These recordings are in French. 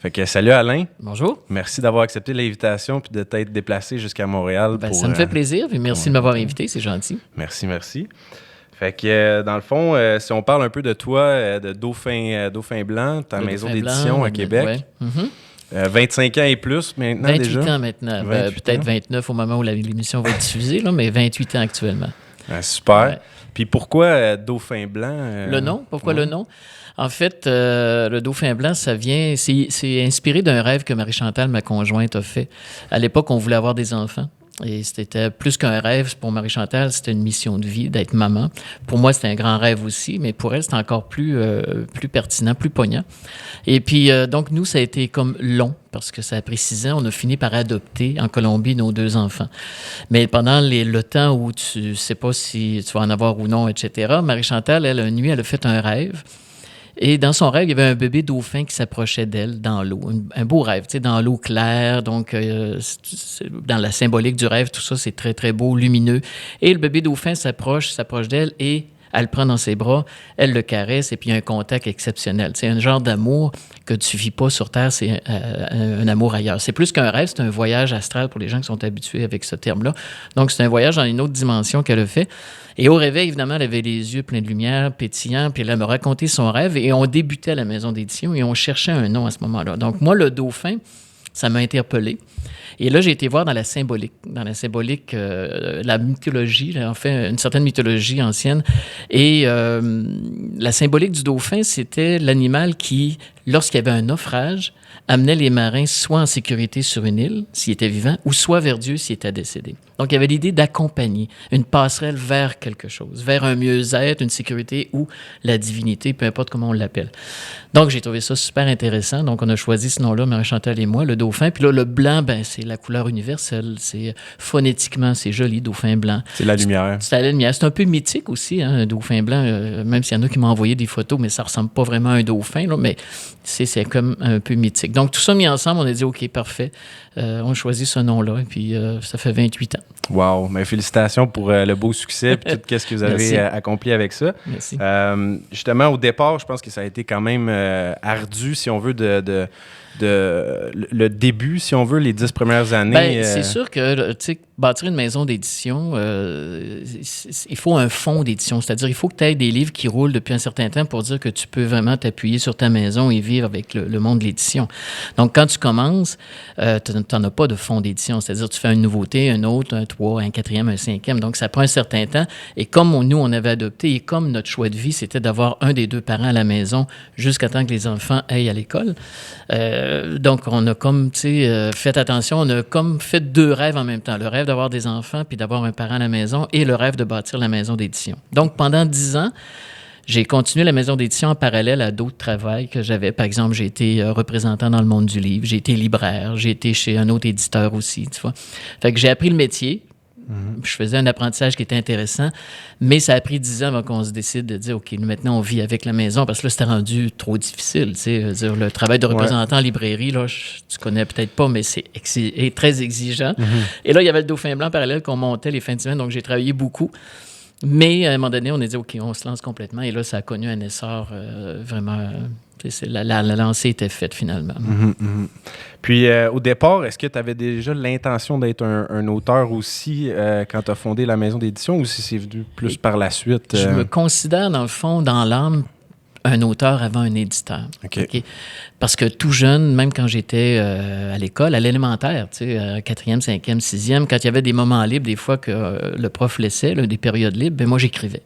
Fait que salut Alain. Bonjour. Merci d'avoir accepté l'invitation puis de t'être déplacé jusqu'à Montréal. Ça me fait plaisir. Puis merci de m'avoir invité, c'est gentil. Merci. Fait que dans le fond, si on parle un peu de toi, de Dauphin Blanc, ta maison d'édition à Québec. Ouais. 25 ans et plus maintenant 28 déjà? 28 ans maintenant. Peut-être 29 au moment où l'émission va être diffusée, là, mais 28 ans actuellement. Super. Ouais. Puis pourquoi Dauphin Blanc? Le nom? Pourquoi le nom? En fait, le Dauphin Blanc, c'est inspiré d'un rêve que Marie-Chantal, ma conjointe, a fait. À l'époque, on voulait avoir des enfants. Et c'était plus qu'un rêve. Pour Marie-Chantal, c'était une mission de vie d'être maman. Pour moi, c'était un grand rêve aussi, mais pour elle, c'était encore plus pertinent, plus poignant. Et puis, donc, nous, ça a été comme long, parce que ça a pris 6 ans. On a fini par adopter en Colombie nos 2 enfants. Mais pendant le temps où tu ne sais pas si tu vas en avoir ou non, etc., Marie-Chantal, elle, une nuit, elle a fait un rêve. Et dans son rêve, il y avait un bébé dauphin qui s'approchait d'elle dans l'eau. Un beau rêve, tu sais, dans l'eau claire. Donc, dans la symbolique du rêve, tout ça, c'est très, très beau, lumineux. Et le bébé dauphin s'approche d'elle et elle le prend dans ses bras, elle le caresse et puis il y a un contact exceptionnel. C'est un genre d'amour que tu ne vis pas sur Terre, c'est un amour ailleurs. C'est plus qu'un rêve, c'est un voyage astral pour les gens qui sont habitués avec ce terme-là. Donc, c'est un voyage dans une autre dimension qu'elle a fait. Et au réveil, évidemment, elle avait les yeux pleins de lumière, pétillants, puis elle m'a raconté son rêve et on débutait à la maison d'édition et on cherchait un nom à ce moment-là. Donc, moi, le dauphin, ça m'a interpellé. Et là, j'ai été voir dans la symbolique. Dans la symbolique, la mythologie, là, en fait, une certaine mythologie ancienne. Et la symbolique du dauphin, c'était l'animal qui, lorsqu'il y avait un naufrage, amenait les marins soit en sécurité sur une île, s'il était vivant, ou soit vers Dieu, s'il était décédé. Donc, il y avait l'idée d'accompagner une passerelle vers quelque chose, vers un mieux-être, une sécurité ou la divinité, peu importe comment on l'appelle. Donc, j'ai trouvé ça super intéressant. Donc, on a choisi ce nom-là, Marie-Chantal et moi, le dauphin. Puis là, le blanc, ben, c'est la couleur universelle. C'est phonétiquement, c'est joli, dauphin blanc. C'est la lumière. C'est la lumière. C'est un peu mythique aussi, hein, un dauphin blanc, même s'il y en a qui m'ont envoyé des photos, mais ça ressemble pas vraiment à un dauphin, là, mais c'est comme un peu mythique. Donc, tout ça mis ensemble, on a dit, OK, parfait. On choisit ce nom-là, et puis ça fait 28 ans. Wow! Mais félicitations pour le beau succès et tout ce que vous avez accompli avec ça. Merci. Justement, au départ, je pense que ça a été quand même ardu, si on veut, le début, si on veut, les 10 premières années. Bien, c'est sûr que, tu sais, bâtir une maison d'édition, il faut un fonds d'édition. C'est-à-dire, il faut que tu aies des livres qui roulent depuis un certain temps pour dire que tu peux vraiment t'appuyer sur ta maison et vivre avec le monde de l'édition. Donc, quand tu commences, tu n'en as pas de fonds d'édition. C'est-à-dire, tu fais une nouveauté, un autre, un 3, un 4e, un 5e. Donc, ça prend un certain temps. Et comme nous, on avait adopté, et comme notre choix de vie, c'était d'avoir un des 2 parents à la maison jusqu'à temps que les enfants aillent à l'école, donc, on a comme, tu sais, fait attention, on a comme fait 2 rêves en même temps. Le rêve d'avoir des enfants puis d'avoir un parent à la maison et le rêve de bâtir la maison d'édition. Donc, pendant 10 ans, j'ai continué la maison d'édition en parallèle à d'autres travails que j'avais. Par exemple, j'ai été représentant dans le monde du livre, j'ai été libraire, j'ai été chez un autre éditeur aussi, tu vois. Fait que j'ai appris le métier. Je faisais un apprentissage qui était intéressant, mais ça a pris 10 ans avant qu'on se décide de dire, OK, maintenant, on vit avec la maison, parce que là, c'était rendu trop difficile, tu sais. Dire, le travail de représentant en librairie, là, tu connais peut-être pas, mais c'est très exigeant. Et là, il y avait le Dauphin Blanc parallèle qu'on montait les fins de semaine, donc j'ai travaillé beaucoup. Mais à un moment donné, on a dit, OK, on se lance complètement. Et là, ça a connu un essor vraiment... La lancée était faite finalement. Puis, au départ, est-ce que tu avais déjà l'intention d'être un auteur aussi quand tu as fondé la maison d'édition ou si c'est venu plus par la suite? Je me considère, dans le fond, dans l'âme, un auteur avant un éditeur. Okay? Parce que tout jeune, même quand j'étais à l'école, à l'élémentaire, tu sais, 4e, 5e, 6e, quand il y avait des moments libres, des fois que le prof laissait, des périodes libres, ben moi, j'écrivais.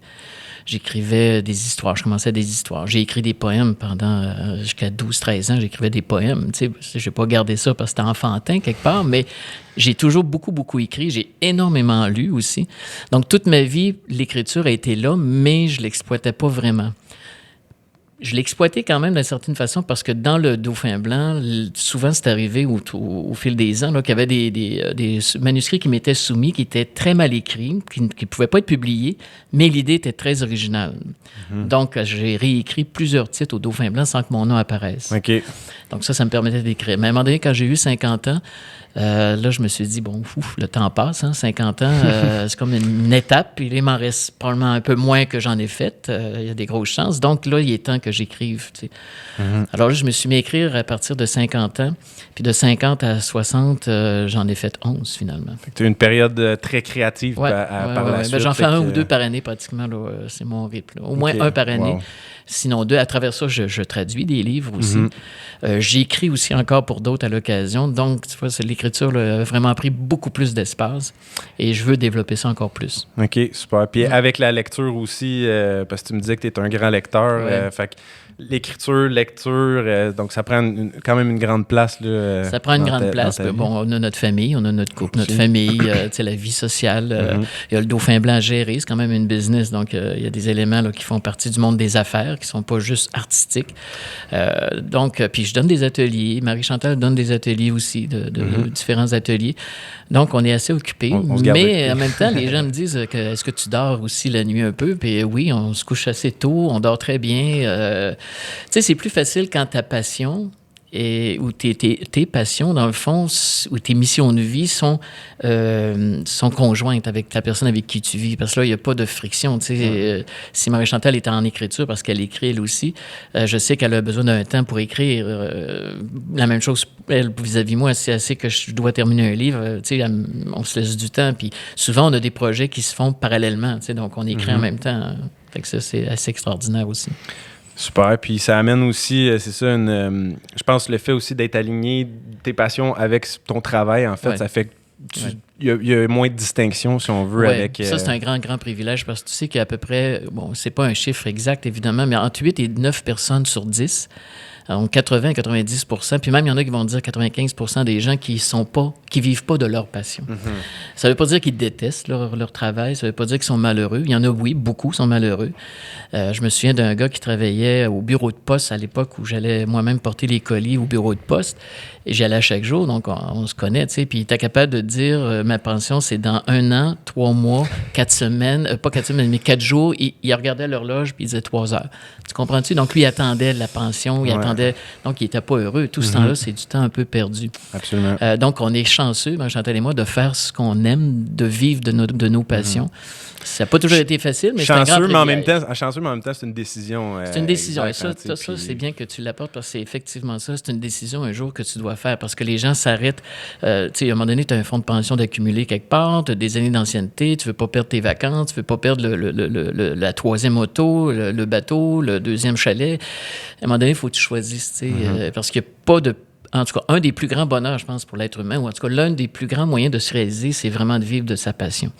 J'écrivais des histoires, je commençais des histoires. J'ai écrit des poèmes pendant jusqu'à 12-13 ans, j'écrivais des poèmes. Tu sais, je n'ai pas gardé ça parce que c'était enfantin quelque part, mais j'ai toujours beaucoup écrit. J'ai énormément lu aussi. Donc, toute ma vie, l'écriture a été là, mais je ne l'exploitais pas vraiment. Je l'exploitais quand même d'une certaine façon parce que dans le Dauphin Blanc, souvent c'est arrivé au fil des ans là, qu'il y avait des manuscrits qui m'étaient soumis, qui étaient très mal écrits, qui ne pouvaient pas être publiés, mais l'idée était très originale. Donc, j'ai réécrit plusieurs titres au Dauphin Blanc sans que mon nom apparaisse. OK. Donc ça me permettait d'écrire. Mais à un moment donné, quand j'ai eu 50 ans, là, je me suis dit, bon, le temps passe, hein, 50 ans, c'est comme une étape, puis il m'en reste probablement un peu moins que j'en ai fait. Il y a des grosses chances. Donc là, il est temps que que j'écrive. Tu sais. Alors là, je me suis mis à écrire à partir de 50 ans. Puis de 50 à 60, j'en ai fait 11 finalement. Tu as une période très créative par la suite. Ben, j'en fais un ou deux par année pratiquement. Là, c'est mon rythme. Là. Au moins un par année. Wow. Sinon deux. À travers ça, je traduis des livres aussi. J'écris aussi encore pour d'autres à l'occasion. Donc, tu vois, l'écriture a vraiment pris beaucoup plus d'espace et je veux développer ça encore plus. OK, super. Puis avec la lecture aussi, parce que tu me disais que tu es un grand lecteur, fait que l'écriture, lecture, donc ça prend quand même une grande place. Là, ça prend une grande place. Bon, on a notre famille, on a notre couple, notre famille, la vie sociale. Il y a le Dauphin Blanc à gérer, c'est quand même une business. Donc, il y a des éléments là, qui font partie du monde des affaires, qui ne sont pas juste artistiques. Donc, puis je donne des ateliers. Marie-Chantal donne des ateliers aussi, de différents ateliers. Donc, on est assez occupés. Mais en même temps, les gens me disent est-ce que tu dors aussi la nuit un peu? Puis oui, on se couche assez tôt, on dort très bien. Tu sais, c'est plus facile quand ta passion ou tes passions, dans le fond, ou tes missions de vie sont conjointes avec la personne avec qui tu vis. Parce que là, il n'y a pas de friction. Tu sais, si Marie-Chantal est en écriture, parce qu'elle écrit elle aussi, je sais qu'elle a besoin d'un temps pour écrire. La même chose, elle, vis-à-vis moi, c'est assez que je dois terminer un livre. Tu sais, on se laisse du temps. Puis souvent, on a des projets qui se font parallèlement. Tu sais, donc, on écrit en même temps. Fait que ça, c'est assez extraordinaire aussi. Super. Puis ça amène aussi, c'est ça, je pense le fait aussi d'être aligné tes passions avec ton travail, en fait, ça fait que il y a moins de distinction, si on veut, avec... Ça, c'est un grand, grand privilège parce que tu sais qu'il y a à peu près, bon, c'est pas un chiffre exact, évidemment, mais entre 8 et 9 personnes sur 10, donc 80 à 90 %, puis même il y en a qui vont dire 95 % des gens qui vivent pas de leur passion. Ça veut pas dire qu'ils détestent leur travail, ça veut pas dire qu'ils sont malheureux. Il y en a, oui, beaucoup sont malheureux. Je me souviens d'un gars qui travaillait au bureau de poste à l'époque où j'allais moi-même porter les colis au bureau de poste. Et j'y allais chaque jour, donc on se connaît, tu sais. Puis il était capable de dire ma pension, c'est dans 1 an, 3 mois, 4 semaines, pas 4 semaines, mais 4 jours. Il regardait l'horloge puis il disait 3 heures. Tu comprends-tu? Donc lui, il attendait la pension, il attendait. Donc il n'était pas heureux. Tout ce temps-là, c'est du temps un peu perdu. Absolument. Donc on est chanceux, Marie-Chantal et moi, de faire ce qu'on aime, de vivre de nos passions. Ça n'a pas toujours été facile, mais chanceux, c'est un grand privilège. Chanceux, mais en même temps, c'est une décision. C'est une décision. Et ça, c'est bien que tu l'apportes parce que c'est effectivement ça. C'est une décision un jour que tu dois faire parce que les gens s'arrêtent. Tu sais, à un moment donné, tu as un fonds de pension d'accumuler quelque part, tu as des années d'ancienneté, tu ne veux pas perdre tes vacances, tu ne veux pas perdre la 3e auto, le bateau, le 2e chalet. À un moment donné, il faut que tu choisisses, tu sais, parce qu'il n'y a pas de... En tout cas, un des plus grands bonheurs, je pense, pour l'être humain, ou en tout cas, l'un des plus grands moyens de se réaliser, c'est vraiment de vivre de sa passion.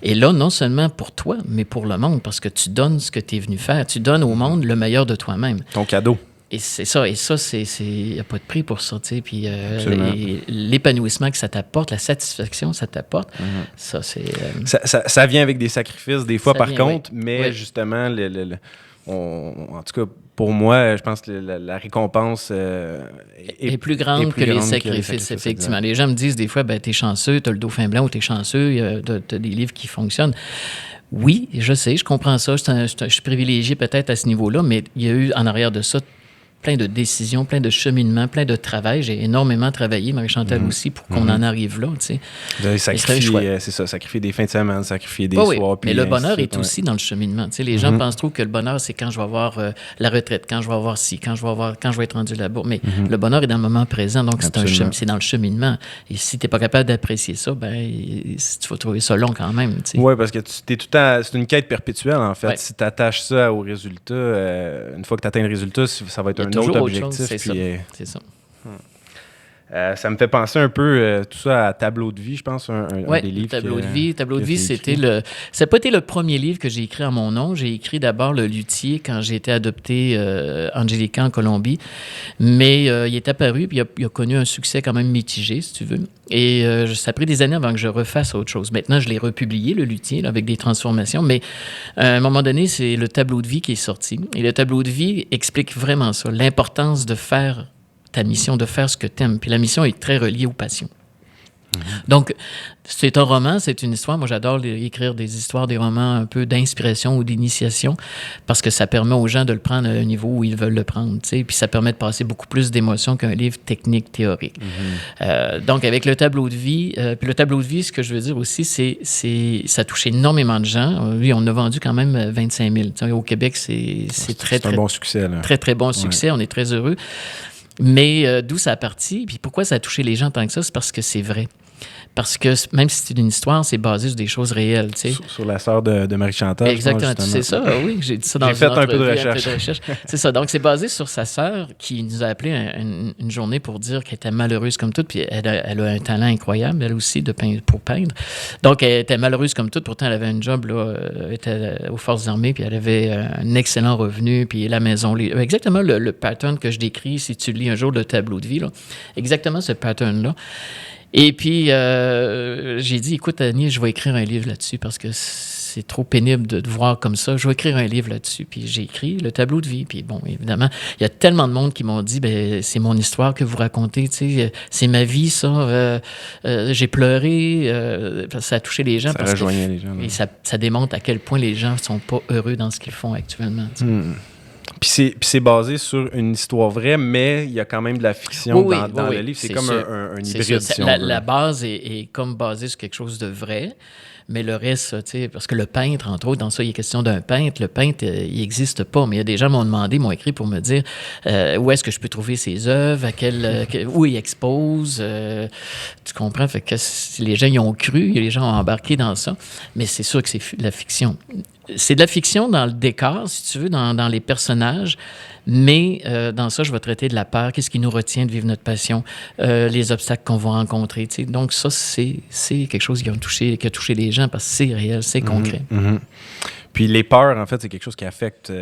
Et là, non seulement pour toi, mais pour le monde, parce que tu donnes ce que tu es venu faire. Tu donnes au monde le meilleur de toi-même. Ton cadeau. Et c'est ça. Et ça, il n'y a pas de prix pour ça, tu sais. Puis l'épanouissement que ça t'apporte, la satisfaction que ça t'apporte, ça, c'est... Ça vient avec des sacrifices, des fois, par contre, mais justement, en tout cas, pour moi, je pense que la récompense est plus grande que les sacrifices, effectivement. Exact. Les gens me disent des fois, t'es chanceux, t'as le Dauphin Blanc ou t'es chanceux, t'as des livres qui fonctionnent. Oui, je sais, je comprends ça. Je suis privilégié peut-être à ce niveau-là, mais il y a eu en arrière de ça plein de décisions, plein de cheminements, plein de travail. J'ai énormément travaillé, Marie-Chantal aussi, pour qu'on en arrive là, tu sais. Vous avez sacrifié, c'est ça, sacrifier des fins de semaine, sacrifier des soirs. Mais le bonheur est aussi dans le cheminement. Tu sais, les gens pensent trop que le bonheur, c'est quand je vais avoir la retraite, quand je vais avoir ci, quand je vais être rendu là-bas. Mais le bonheur est dans le moment présent, donc c'est dans le cheminement. Et si tu n'es pas capable d'apprécier ça, tu vas trouver ça long quand même. Tu sais. Oui, parce que t'es tout le temps, c'est une quête perpétuelle, en fait. Si tu attaches ça au résultat, une fois que tu atteins le résultat, ça va être un autre objectif. C'est ça. Ça me fait penser un peu tout ça à Tableau de vie, je pense, un des livres. Tableau de vie, c'était ça n'a pas été le premier livre que j'ai écrit à mon nom. J'ai écrit d'abord Le Luthier quand j'ai été adopté Angelica en Colombie. Mais il est apparu, puis il a connu un succès quand même mitigé, si tu veux. Et ça a pris des années avant que je refasse autre chose. Maintenant, je l'ai republié, Le Luthier, là, avec des transformations. Mais à un moment donné, c'est le Tableau de vie qui est sorti. Et le Tableau de vie explique vraiment ça, l'importance de faire ta mission, de faire ce que tu aimes. Puis la mission est très reliée aux passions. Donc, c'est un roman, c'est une histoire. Moi, j'adore écrire des histoires, des romans un peu d'inspiration ou d'initiation parce que ça permet aux gens de le prendre à un niveau où ils veulent le prendre, tu sais. Puis ça permet de passer beaucoup plus d'émotions qu'un livre technique, théorique. Donc, avec le tableau de vie, puis le tableau de vie, ce que je veux dire aussi, ça touche énormément de gens. Oui, on a vendu quand même 25 000. Tu sais, au Québec, c'est un bon succès, là. Très, très bon succès. On est très heureux. Mais d'où ça a parti, puis pourquoi ça a touché les gens tant que ça, c'est parce que c'est vrai. Parce que même si c'est une histoire, c'est basé sur des choses réelles, tu sais. Sur la sœur de Marie-Chantal. Exactement, tu sais ça, oui, j'ai dit ça dans j'ai fait un peu de recherche. C'est ça, donc c'est basé sur sa sœur qui nous a appelé une journée pour dire qu'elle était malheureuse comme toute, puis elle a un talent incroyable, elle aussi, pour peindre. Donc elle était malheureuse comme toute, pourtant elle avait un job, là, elle était aux Forces armées, puis elle avait un excellent revenu, puis la maison. Exactement le pattern que je décris, si tu lis un jour le tableau de vie, là, exactement ce pattern-là. Et puis, j'ai dit, écoute, Annie, je vais écrire un livre là-dessus parce que c'est trop pénible de te voir comme ça. Je vais écrire un livre là-dessus. Puis j'ai écrit le tableau de vie. Puis bon, évidemment, il y a tellement de monde qui m'ont dit, ben c'est mon histoire que vous racontez, tu sais, c'est ma vie, ça. J'ai pleuré, ça a touché les gens. Ça rejoignait les gens. Et ça démontre à quel point les gens ne sont pas heureux dans ce qu'ils font actuellement. Puis c'est basé sur une histoire vraie, mais il y a quand même de la fiction dans le livre. C'est comme un hybride. La base est comme basée sur quelque chose de vrai, mais le reste, tu sais, parce que le peintre, entre autres, dans ça, il est question d'un peintre. Le peintre, il n'existe pas, mais il y a des gens m'ont écrit pour me dire où est-ce que je peux trouver ses œuvres, où il expose. Tu comprends? Fait que les gens y ont cru, les gens ont embarqué dans ça, mais c'est sûr que c'est de la fiction. C'est de la fiction dans le décor, si tu veux, dans les personnages, mais dans ça, je vais traiter de la peur, qu'est-ce qui nous retient de vivre notre passion, les obstacles qu'on va rencontrer. Tu sais. Donc ça, c'est quelque chose qui a touché les gens parce que c'est réel, c'est concret. Puis les peurs, en fait, c'est quelque chose qui affecte...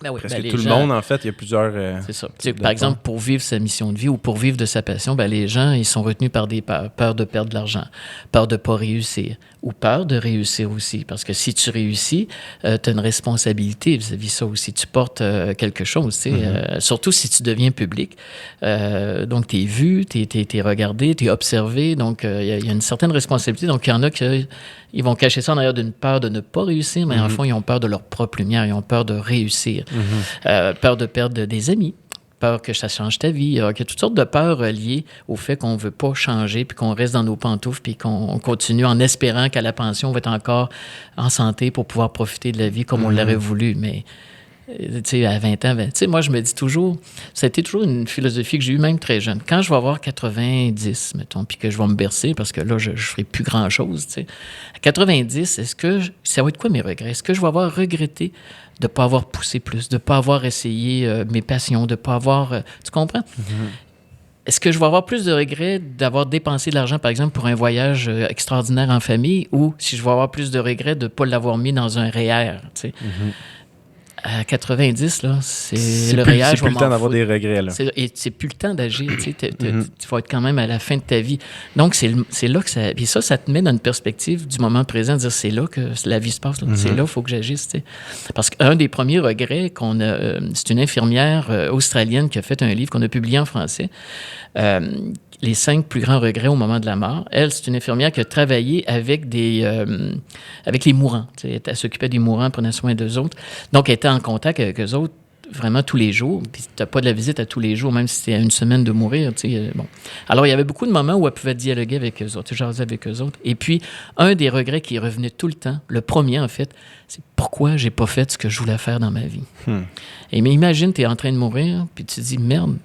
presque tout le monde, en fait, il y a plusieurs... c'est ça. Par exemple, pour vivre sa mission de vie ou pour vivre de sa passion, les gens, ils sont retenus par des peurs. Peur de perdre de l'argent, peur de ne pas réussir ou peur de réussir aussi. Parce que si tu réussis, tu as une responsabilité vis-à-vis de ça aussi. Tu portes quelque chose, tu sais, surtout si tu deviens public. Donc, tu es vu, tu es regardé, tu es observé. Donc, il y a une certaine responsabilité. Donc, il y en a qui... Ils vont cacher ça en arrière d'une peur de ne pas réussir, mais en fond, ils ont peur de leur propre lumière, ils ont peur de réussir, peur de perdre des amis, peur que ça change ta vie. Il y a toutes sortes de peurs liées au fait qu'on ne veut pas changer, puis qu'on reste dans nos pantoufles, puis qu'on continue en espérant qu'à la pension, on va être encore en santé pour pouvoir profiter de la vie comme on l'aurait voulu. Mais tu sais, à 20 ans, tu sais, moi, je me dis toujours, ça a été toujours une philosophie que j'ai eue même très jeune. Quand je vais avoir 90, mettons, puis que je vais me bercer, parce que là, je ne ferai plus grand-chose, tu sais. À 90, ça va être quoi mes regrets? Est-ce que je vais avoir regretté de ne pas avoir poussé plus, de ne pas avoir essayé mes passions, de ne pas avoir... tu comprends? Est-ce que je vais avoir plus de regrets d'avoir dépensé de l'argent, par exemple, pour un voyage extraordinaire en famille, ou si je vais avoir plus de regrets de ne pas l'avoir mis dans un REER, tu sais? À 90, là, c'est le réel. C'est plus le temps d'avoir des regrets, là. Et c'est plus le temps d'agir, tu sais. Tu vas être quand même à la fin de ta vie. Donc, c'est là que ça... Puis ça te met dans une perspective du moment présent, de dire c'est là que la vie se passe, là. C'est là qu'il faut que j'agisse, tu sais. Parce qu'un des premiers regrets qu'on a... c'est une infirmière australienne qui a fait un livre qu'on a publié en français. Les 5 plus grands regrets au moment de la mort. Elle, c'est une infirmière qui a travaillé avec les mourants. Elle s'occupait des mourants, prenait soin d'eux autres. Donc, elle était en contact avec eux autres vraiment tous les jours. Puis, tu n'as pas de la visite à tous les jours, même si c'était à une semaine de mourir. Bon. Alors, il y avait beaucoup de moments où elle pouvait dialoguer avec eux autres, jaser avec eux autres. Et puis, un des regrets qui revenait tout le temps, le premier, en fait, c'est pourquoi j'ai pas fait ce que je voulais faire dans ma vie. Et mais imagine, tu es en train de mourir, puis tu te dis, merde,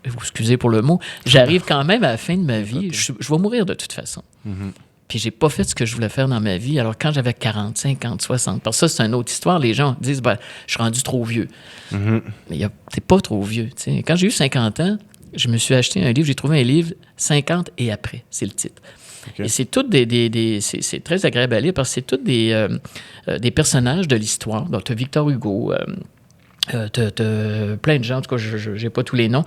excusez pour le mot, j'arrive quand même à la fin de ma vie, je vais mourir de toute façon. Puis j'ai pas fait ce que je voulais faire dans ma vie. Alors quand j'avais 40, 50, 60, parce que ça, c'est une autre histoire, les gens disent, je suis rendu trop vieux. Mais t'es pas trop vieux. T'sais. Quand j'ai eu 50 ans, je me suis acheté un livre, j'ai trouvé un livre, 50 et après, c'est le titre. Okay. Et c'est toutes c'est très agréable à lire parce que c'est tous des personnages de l'histoire. Donc, tu as Victor Hugo, t'as plein de gens, en tout cas, je n'ai pas tous les noms,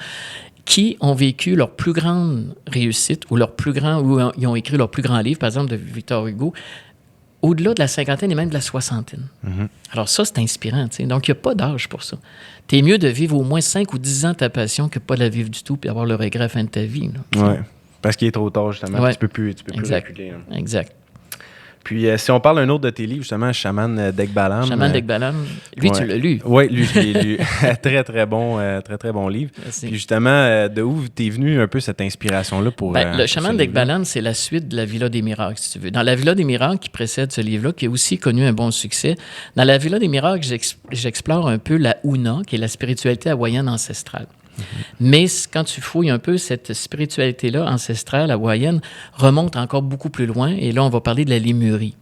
qui ont vécu leur plus grande réussite ou ils ont écrit leur plus grand livre, par exemple, de Victor Hugo, au-delà de la cinquantaine et même de la soixantaine. Alors ça, c'est inspirant. T'sais. Donc, il n'y a pas d'âge pour ça. T'es mieux de vivre au moins 5 ou 10 ans ta passion que pas de la vivre du tout puis avoir le regret à la fin de ta vie. Là, Parce qu'il est trop tard, justement. Ouais. Tu peux plus reculer. Hein. Exact. Puis, si on parle d'un autre de tes livres, justement, Shaman d'Ekbalam. Shaman d'Ekbalam. Lui, ouais. Tu l'as lu. Oui, lui, je l'ai lu. Très, très bon livre. Merci. Puis, justement, de où t'es venu un peu cette inspiration-là pour... le Shaman d'Ekbalam, c'est la suite de la Villa des Miracles, si tu veux. Dans la Villa des Miracles, qui précède ce livre-là, qui a aussi connu un bon succès, dans la Villa des Miracles, j'explore un peu la Huna, qui est la spiritualité hawaïenne ancestrale. Mais quand tu fouilles un peu, cette spiritualité-là ancestrale hawaïenne remonte encore beaucoup plus loin. Et là, on va parler de la Lémurie,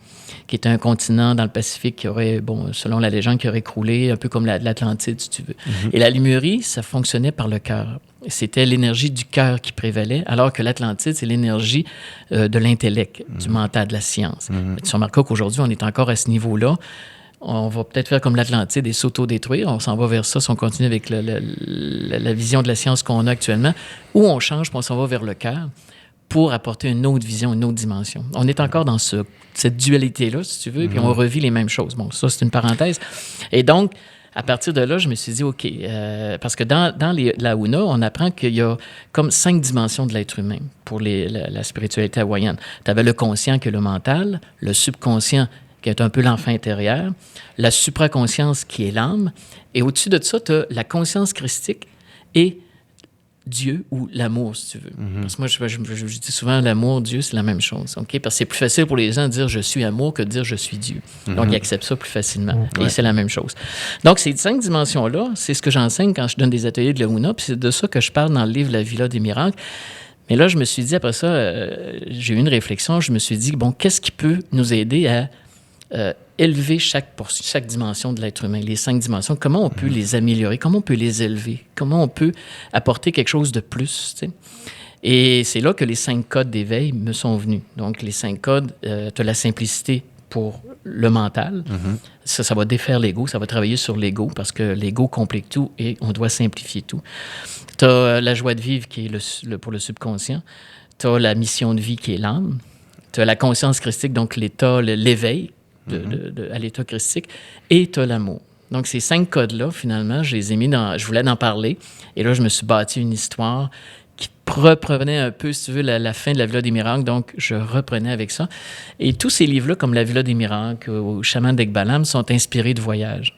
qui est un continent dans le Pacifique qui aurait, selon la légende, qui aurait croulé, un peu comme l'Atlantide, si tu veux. Et la Lémurie, ça fonctionnait par le cœur. C'était l'énergie du cœur qui prévalait, alors que l'Atlantide, c'est l'énergie de l'intellect, du mental, de la science. Tu remarqueras qu'aujourd'hui, on est encore à ce niveau-là. On va peut-être faire comme l'Atlantide et s'auto-détruire. On s'en va vers ça si on continue avec la vision de la science qu'on a actuellement, ou on change puis on s'en va vers le cœur pour apporter une autre vision, une autre dimension. On est encore dans cette dualité-là, si tu veux, puis on revit les mêmes choses. Bon, ça, c'est une parenthèse. Et donc, à partir de là, je me suis dit, OK, parce que dans la Huna, on apprend qu'il y a comme 5 dimensions de l'être humain pour la spiritualité hawaïenne. Tu avais le conscient qui est le mental, le subconscient qui est un peu l'enfant intérieur, la supraconscience qui est l'âme, et au-dessus de ça, tu as la conscience christique et Dieu ou l'amour, si tu veux. Parce que moi, je dis souvent, l'amour, Dieu, c'est la même chose. Okay? Parce que c'est plus facile pour les gens de dire « je suis amour » que de dire « je suis Dieu ». Donc, ils acceptent ça plus facilement. Et c'est la même chose. Donc, ces 5 dimensions-là, c'est ce que j'enseigne quand je donne des ateliers de la Huna, puis c'est de ça que je parle dans le livre « La Villa des Miracles ». Mais là, je me suis dit, après ça, j'ai eu une réflexion, je me suis dit, bon, qu'est-ce qui peut nous aider à élever chaque dimension de l'être humain, les 5 dimensions, comment on peut les améliorer, comment on peut les élever, comment on peut apporter quelque chose de plus, tu sais. Et c'est là que les 5 codes d'éveil me sont venus. Donc, les 5 codes, tu as la simplicité pour le mental. Ça va défaire l'ego, ça va travailler sur l'ego, parce que l'ego complique tout et on doit simplifier tout. Tu as la joie de vivre qui est pour le subconscient. Tu as la mission de vie qui est l'âme. Tu as la conscience christique, donc l'éveil, à l'état christique, et tu as l'amour. Donc, ces 5 codes-là, finalement, je les ai mis je voulais en parler, et là, je me suis bâti une histoire qui reprenait un peu, si tu veux, la fin de la Villa des Miracles, donc je reprenais avec ça. Et tous ces livres-là, comme la Villa des Miracles ou Shaman d'Ekbalam, sont inspirés de voyages.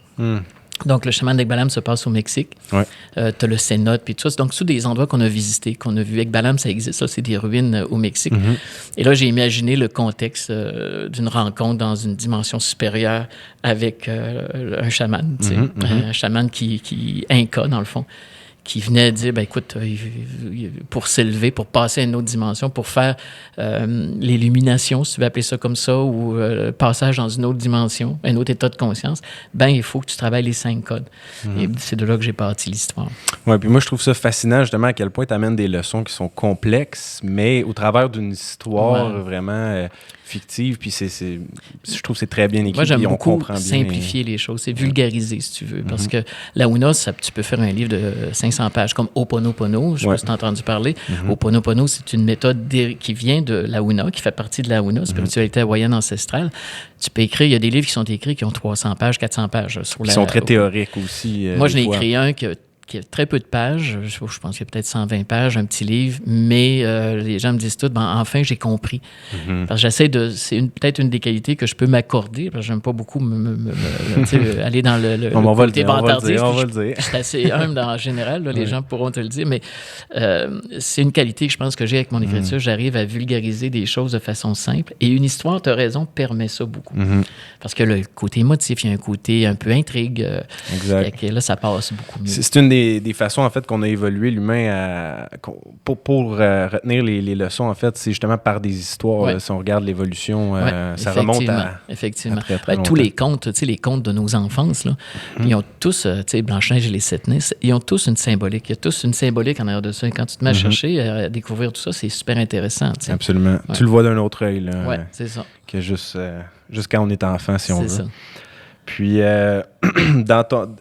Donc, le Shaman d'Ekbalam se passe au Mexique. Ouais. Tu as le cénote, puis tout ça. Donc, tous des endroits qu'on a visités, qu'on a vus. Ekbalam, ça existe, ça, c'est des ruines au Mexique. Et là, j'ai imaginé le contexte d'une rencontre dans une dimension supérieure avec un chaman, tu sais. Un chaman qui inca, dans le fond, qui venait dire, ben écoute, pour s'élever, pour passer à une autre dimension, pour faire l'illumination, si tu veux appeler ça comme ça, ou le passage dans une autre dimension, un autre état de conscience, ben il faut que tu travailles les 5 codes. Et c'est de là que j'ai parti l'histoire. Oui, puis moi, je trouve ça fascinant, justement, à quel point tu amènes des leçons qui sont complexes, mais au travers d'une histoire vraiment fictive, puis je trouve que c'est très bien écrit. Moi, j'aime beaucoup simplifier les choses, c'est vulgariser, si tu veux, parce que la Huna, tu peux faire un livre de 500 pages, comme Ho'oponopono, je ne sais pas si tu as entendu parler. Ho'oponopono, c'est une méthode qui vient de la Huna, qui fait partie de la Huna, spiritualité hawaïenne ancestrale. Tu peux écrire, il y a des livres qui sont écrits qui ont 300 pages, 400 pages. Qui sont très théoriques aussi. Moi, je l'ai écrit un qui a très peu de pages. Je pense qu'il y a peut-être 120 pages, un petit livre, mais les gens me disent tout, enfin, j'ai compris. Parce que c'est peut-être une des qualités que je peux m'accorder, parce que j'aime pas beaucoup aller dans le côté vantardiste. On va le dire. Je suis assez humble en général, là, les gens pourront te le dire, mais c'est une qualité que je pense que j'ai avec mon écriture. J'arrive à vulgariser des choses de façon simple. Et une histoire, tu as raison, permet ça beaucoup. Parce que le côté émotif, il y a un côté un peu intrigue. Exact. Là, ça passe beaucoup mieux. C'est une des façons, en fait, qu'on a évolué l'humain pour retenir les leçons, en fait, c'est justement par des histoires. Si on regarde l'évolution, ça remonte à... Effectivement. À très tous les contes, les contes de nos enfances, là, ils ont tous, Blanche-Neige et les 7 Nys, ils ont tous une symbolique. Il y a tous une symbolique en arrière de ça. Et quand tu te mets à chercher, à découvrir tout ça, c'est super intéressant. T'sais. Absolument. Ouais. Tu le vois d'un autre œil. Oui, c'est ça. Que juste quand on est enfant, si on veut. C'est ça. Puis,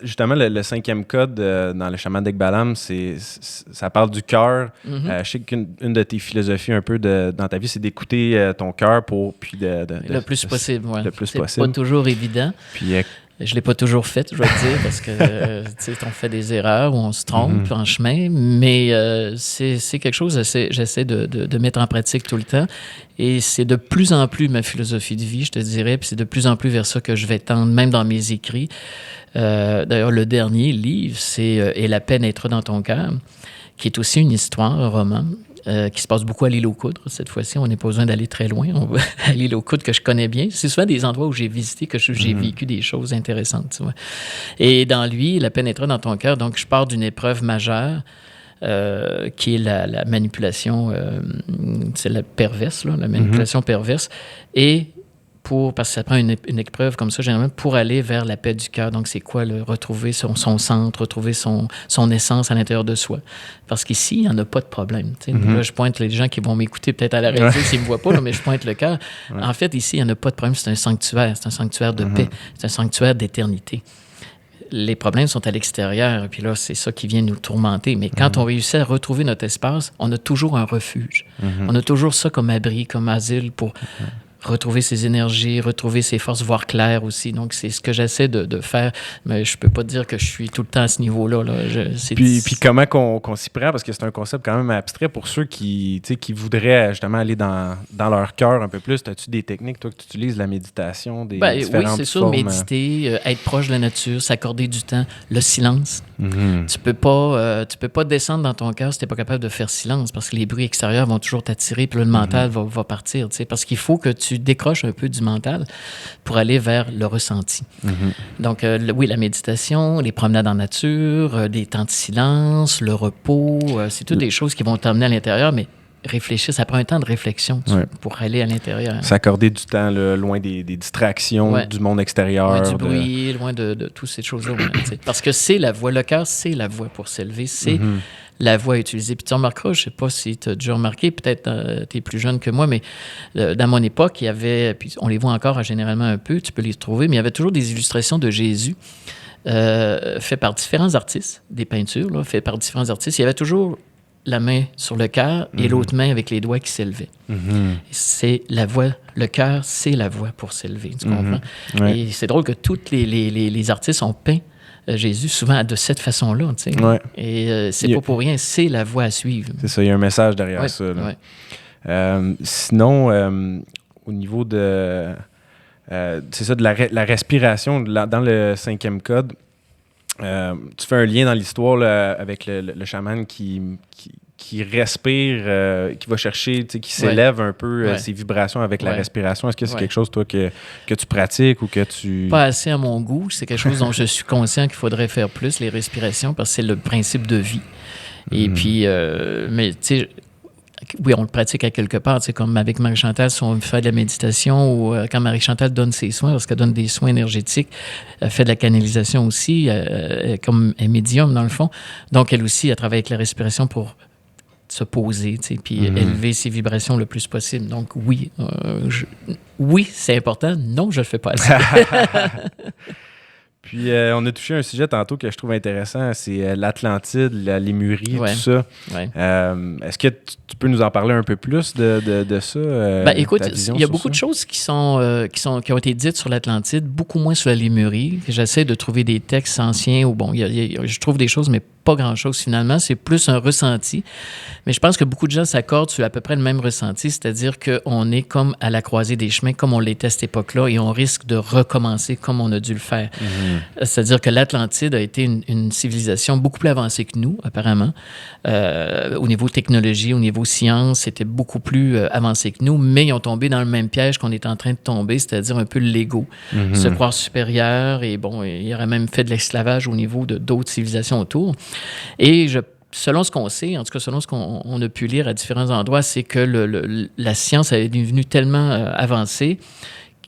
justement, le 5e code dans le Shaman d'Ekbalam, ça parle du cœur. Je sais qu'une de tes philosophies un peu dans ta vie, c'est d'écouter ton cœur le plus possible, oui. Le plus c'est possible. pas toujours évident. Puis, Je ne l'ai pas toujours fait, je dois te dire, parce que on fait des erreurs ou on se trompe en chemin, mais c'est quelque chose que j'essaie de mettre en pratique tout le temps. Et c'est de plus en plus ma philosophie de vie, je te dirais, puis c'est de plus en plus vers ça que je vais tendre, même dans mes écrits. D'ailleurs, le dernier livre, c'est « Et la paix naîtra dans ton cœur », qui est aussi une histoire, un roman, qui se passe beaucoup à l'île aux Coudres. Cette fois-ci, on n'a pas besoin d'aller très loin. On va à l'île aux Coudres que je connais bien. C'est souvent des endroits où j'ai visité, que j'ai vécu des choses intéressantes. Tu vois. Et dans lui, la paix naîtra dans ton cœur. Donc, je pars d'une épreuve majeure qui est la manipulation, c'est la perverse, là, la manipulation perverse. Et parce que ça prend une épreuve comme ça, généralement, pour aller vers la paix du cœur. Donc, c'est quoi? Retrouver son centre, retrouver son essence à l'intérieur de soi. Parce qu'ici, il n'y en a pas de problème. Là, je pointe les gens qui vont m'écouter peut-être à la radio s'ils ne me voient pas, là, mais je pointe le cœur. En fait, ici, il n'y en a pas de problème. C'est un sanctuaire. C'est un sanctuaire de paix. C'est un sanctuaire d'éternité. Les problèmes sont à l'extérieur, et puis là, c'est ça qui vient nous tourmenter. Mais quand on réussit à retrouver notre espace, on a toujours un refuge. On a toujours ça comme abri, comme asile pour retrouver ses énergies, retrouver ses forces, voir clair aussi. Donc, c'est ce que j'essaie de faire. Mais je peux pas dire que je suis tout le temps à ce niveau-là. Là. Puis comment qu'on s'y prend? Parce que c'est un concept quand même abstrait pour ceux qui voudraient justement aller dans leur cœur un peu plus. As-tu des techniques, toi, que tu utilises, la méditation, des différentes oui, c'est ça, formes? méditer, être proche de la nature, s'accorder du temps, le silence. Tu peux pas descendre dans ton cœur si tu n'es pas capable de faire silence, parce que les bruits extérieurs vont toujours t'attirer, puis là, le mental va partir. Parce qu'il faut que tu décroches un peu du mental pour aller vers le ressenti. Donc, oui, la méditation, les promenades en nature, des temps de silence, le repos, c'est toutes des choses qui vont t'emmener à l'intérieur, mais réfléchir, ça prend un temps de réflexion pour aller à l'intérieur. S'accorder du temps là, loin des distractions du monde extérieur. Loin du bruit, loin de toutes ces choses-là. Parce que c'est la voie, le cœur, c'est la voie pour s'élever, c'est la voie à utiliser. Puis tu remarqueras, je ne sais pas si tu as déjà remarqué, peut-être tu es plus jeune que moi, mais dans mon époque, il y avait, puis on les voit encore généralement un peu, tu peux les trouver, mais il y avait toujours des illustrations de Jésus faites par différents artistes, des peintures là, faites par différents artistes. Il y avait toujours la main sur le cœur et l'autre main avec les doigts qui s'élevaient. C'est la voie, le cœur, c'est la voie pour s'élever, tu comprends? Et c'est drôle que tous les artistes ont peint Jésus souvent de cette façon-là, tu sais. Et c'est pas pour rien, c'est la voie à suivre. C'est ça, il y a un message derrière ça. Là. Sinon, au niveau de... c'est ça, de la respiration, dans le 5e code, tu fais un lien dans l'histoire là, avec le chaman qui respire, qui va chercher, qui s'élève un peu ses vibrations avec la respiration. Est-ce que c'est quelque chose, toi, que tu pratiques ou que tu... Pas assez à mon goût. C'est quelque chose dont je suis conscient qu'il faudrait faire plus, les respirations, parce que c'est le principe de vie. Et puis, mais tu sais, oui, on le pratique à quelque part, comme avec Marie-Chantal, si on fait de la méditation ou quand Marie-Chantal donne ses soins, parce qu'elle donne des soins énergétiques, elle fait de la canalisation aussi, comme un médium dans le fond. Donc, elle aussi, elle travaille avec la respiration pour se poser, puis élever ses vibrations le plus possible. Donc, oui, oui, c'est important. Non, je le fais pas assez. Puis, on a touché un sujet tantôt que je trouve intéressant, c'est l'Atlantide, la Lémurie, tout ça. Est-ce que tu peux nous en parler un peu plus de ça? Écoute, il y a beaucoup de choses qui ont été dites sur l'Atlantide, beaucoup moins sur la Lémurie. J'essaie de trouver des textes anciens où, je trouve des choses, mais pas grand-chose finalement. C'est plus un ressenti. Mais je pense que beaucoup de gens s'accordent sur à peu près le même ressenti, c'est-à-dire qu'on est comme à la croisée des chemins, comme on l'était à cette époque-là, et on risque de recommencer comme on a dû le faire. C'est-à-dire que l'Atlantide a été une civilisation beaucoup plus avancée que nous, apparemment. Au niveau technologie, au niveau science, c'était beaucoup plus avancé que nous, mais ils ont tombé dans le même piège qu'on est en train de tomber, c'est-à-dire un peu l'ego. Se croire supérieur, et il aurait même fait de l'esclavage au niveau de d'autres civilisations autour. Et selon ce qu'on sait, en tout cas selon ce qu'on a pu lire à différents endroits, c'est que la science est devenue tellement avancée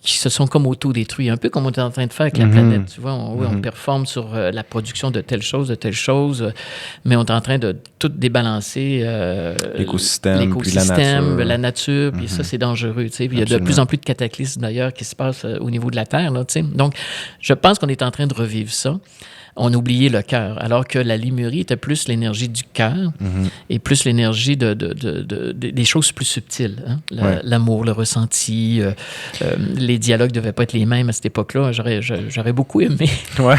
qui se sont comme auto-détruits, un peu comme on est en train de faire avec la planète. Tu vois, on performe sur la production de telle chose, mais on est en train de tout débalancer. L'écosystème, puis la nature, puis ça, c'est dangereux. Tu sais. Il y a de plus en plus de cataclysmes, d'ailleurs, qui se passent au niveau de la Terre. Là, tu sais. Donc, je pense qu'on est en train de revivre ça. on oubliait le cœur, alors que la Lémurie était plus l'énergie du cœur et plus l'énergie des choses plus subtiles. Hein? L'amour, le ressenti, les dialogues ne devaient pas être les mêmes à cette époque-là. J'aurais beaucoup aimé pouvoir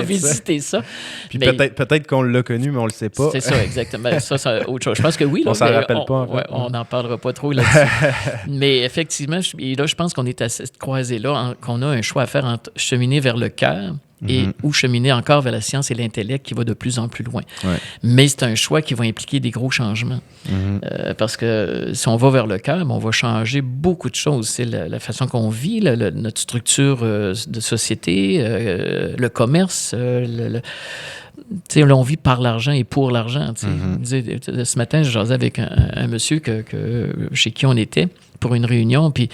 visiter ça. Puis peut-être qu'on l'a connu, mais on ne le sait pas. C'est ça, exactement. Ça, c'est autre chose. Je pense que oui. Là, on s'en rappelle pas. On n'en parlera pas trop là-dessus. Mais effectivement, je pense qu'on est à cette croisée-là, qu'on a un choix à faire entre cheminer vers le cœur ou cheminer encore vers la science et l'intellect qui va de plus en plus loin. Mais c'est un choix qui va impliquer des gros changements. Parce que si on va vers le cœur, on va changer beaucoup de choses. C'est la façon qu'on vit, notre structure de société, le commerce, là, on vit par l'argent et pour l'argent. Ce matin, je jasais avec un monsieur chez qui on était pour une réunion, puis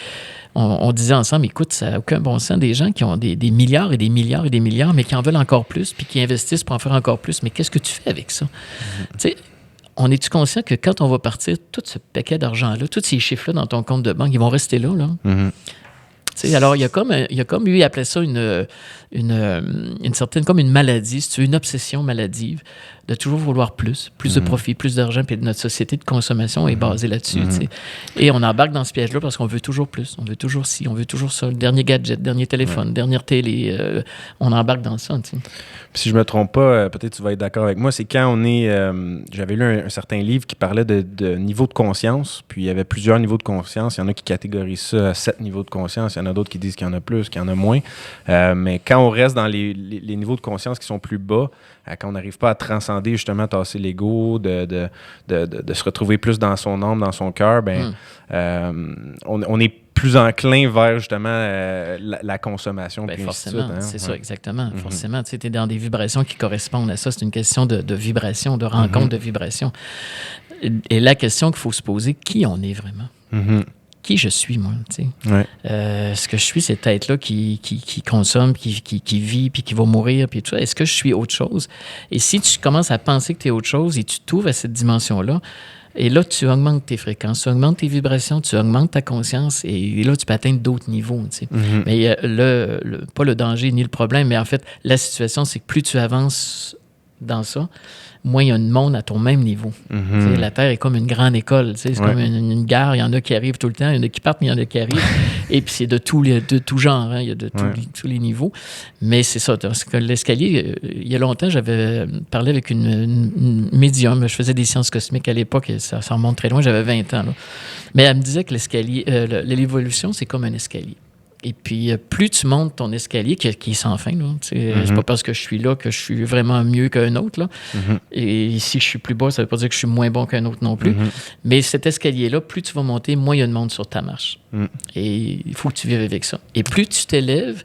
on disait ensemble, écoute, ça n'a aucun bon sens, des gens qui ont des milliards et des milliards et des milliards, mais qui en veulent encore plus, puis qui investissent pour en faire encore plus. Mais qu'est-ce que tu fais avec ça? On est-tu conscient que quand on va partir, tout ce paquet d'argent-là, tous ces chiffres-là dans ton compte de banque, ils vont rester là? Alors, il y a comme lui, il appelait ça une certaine, comme une maladie, si tu veux, une obsession maladive, de toujours vouloir plus de profit, plus d'argent, puis notre société de consommation est basée là-dessus. Et on embarque dans ce piège-là parce qu'on veut toujours plus, on veut toujours ci, on veut toujours ça, le dernier gadget, dernier téléphone, dernière télé, on embarque dans ça. Si je me trompe pas, peut-être tu vas être d'accord avec moi, c'est quand on est... j'avais lu un certain livre qui parlait de niveau de conscience, puis il y avait plusieurs niveaux de conscience. Il y en a qui catégorisent ça à 7 niveaux de conscience, il y en a d'autres qui disent qu'il y en a plus, qu'il y en a moins. Mais quand on reste dans les niveaux de conscience qui sont plus bas, quand on n'arrive pas à transcender, justement, à tasser l'ego, de se retrouver plus dans son âme, dans son cœur, on est plus enclin vers, justement, la consommation. Forcément, c'est ça, exactement. Forcément, tu es dans des vibrations qui correspondent à ça. C'est une question de vibration, de rencontre de vibration. Et la question qu'il faut se poser, qui on est vraiment? Qui je suis, moi, tu sais. Ce que je suis, cette tête-là qui consomme, qui vit, puis qui va mourir, puis tout ça. Est-ce que je suis autre chose? Et si tu commences à penser que tu es autre chose et tu t'ouvres à cette dimension-là, et là, tu augmentes tes fréquences, tu augmentes tes vibrations, tu augmentes ta conscience, et là, tu peux atteindre d'autres niveaux, tu sais. Mais pas le danger ni le problème, mais en fait, la situation, c'est que plus tu avances dans ça, moins il y a de monde à ton même niveau. La Terre est comme une grande école. C'est comme une gare. Il y en a qui arrivent tout le temps, il y en a qui partent, mais il y en a qui arrivent. Et puis c'est de tout genre. Hein. Il y a de tous les niveaux. Mais c'est ça. Parce que l'escalier, il y a longtemps, j'avais parlé avec une médium. Je faisais des sciences cosmiques à l'époque. Et ça remonte très loin. J'avais 20 ans. Là. Mais elle me disait que l'escalier, l'évolution, c'est comme un escalier. Et puis, plus tu montes ton escalier, qui est sans fin, là, c'est pas parce que je suis là que je suis vraiment mieux qu'un autre. Là. Et si je suis plus bas, ça veut pas dire que je suis moins bon qu'un autre non plus. Mais cet escalier-là, plus tu vas monter, moins il y a de monde sur ta marche. Et il faut que tu vives avec ça. Et plus tu t'élèves,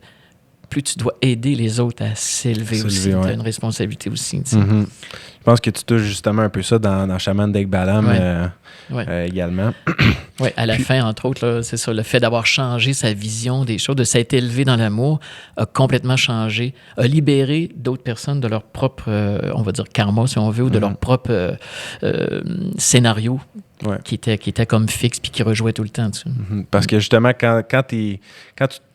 plus tu dois aider les autres à s'élever aussi. Tu as une responsabilité aussi. Je pense que tu touches justement un peu ça dans Chaman d'Ekbalam également. Oui, à la fin, entre autres, là, c'est ça, le fait d'avoir changé sa vision des choses, de s'être élevé dans l'amour, a complètement changé, a libéré d'autres personnes de leur propre, on va dire, karma, si on veut, ou de leur propre scénario qui était comme fixe puis qui rejouait tout le temps. Tu sais. Parce que justement, quand tu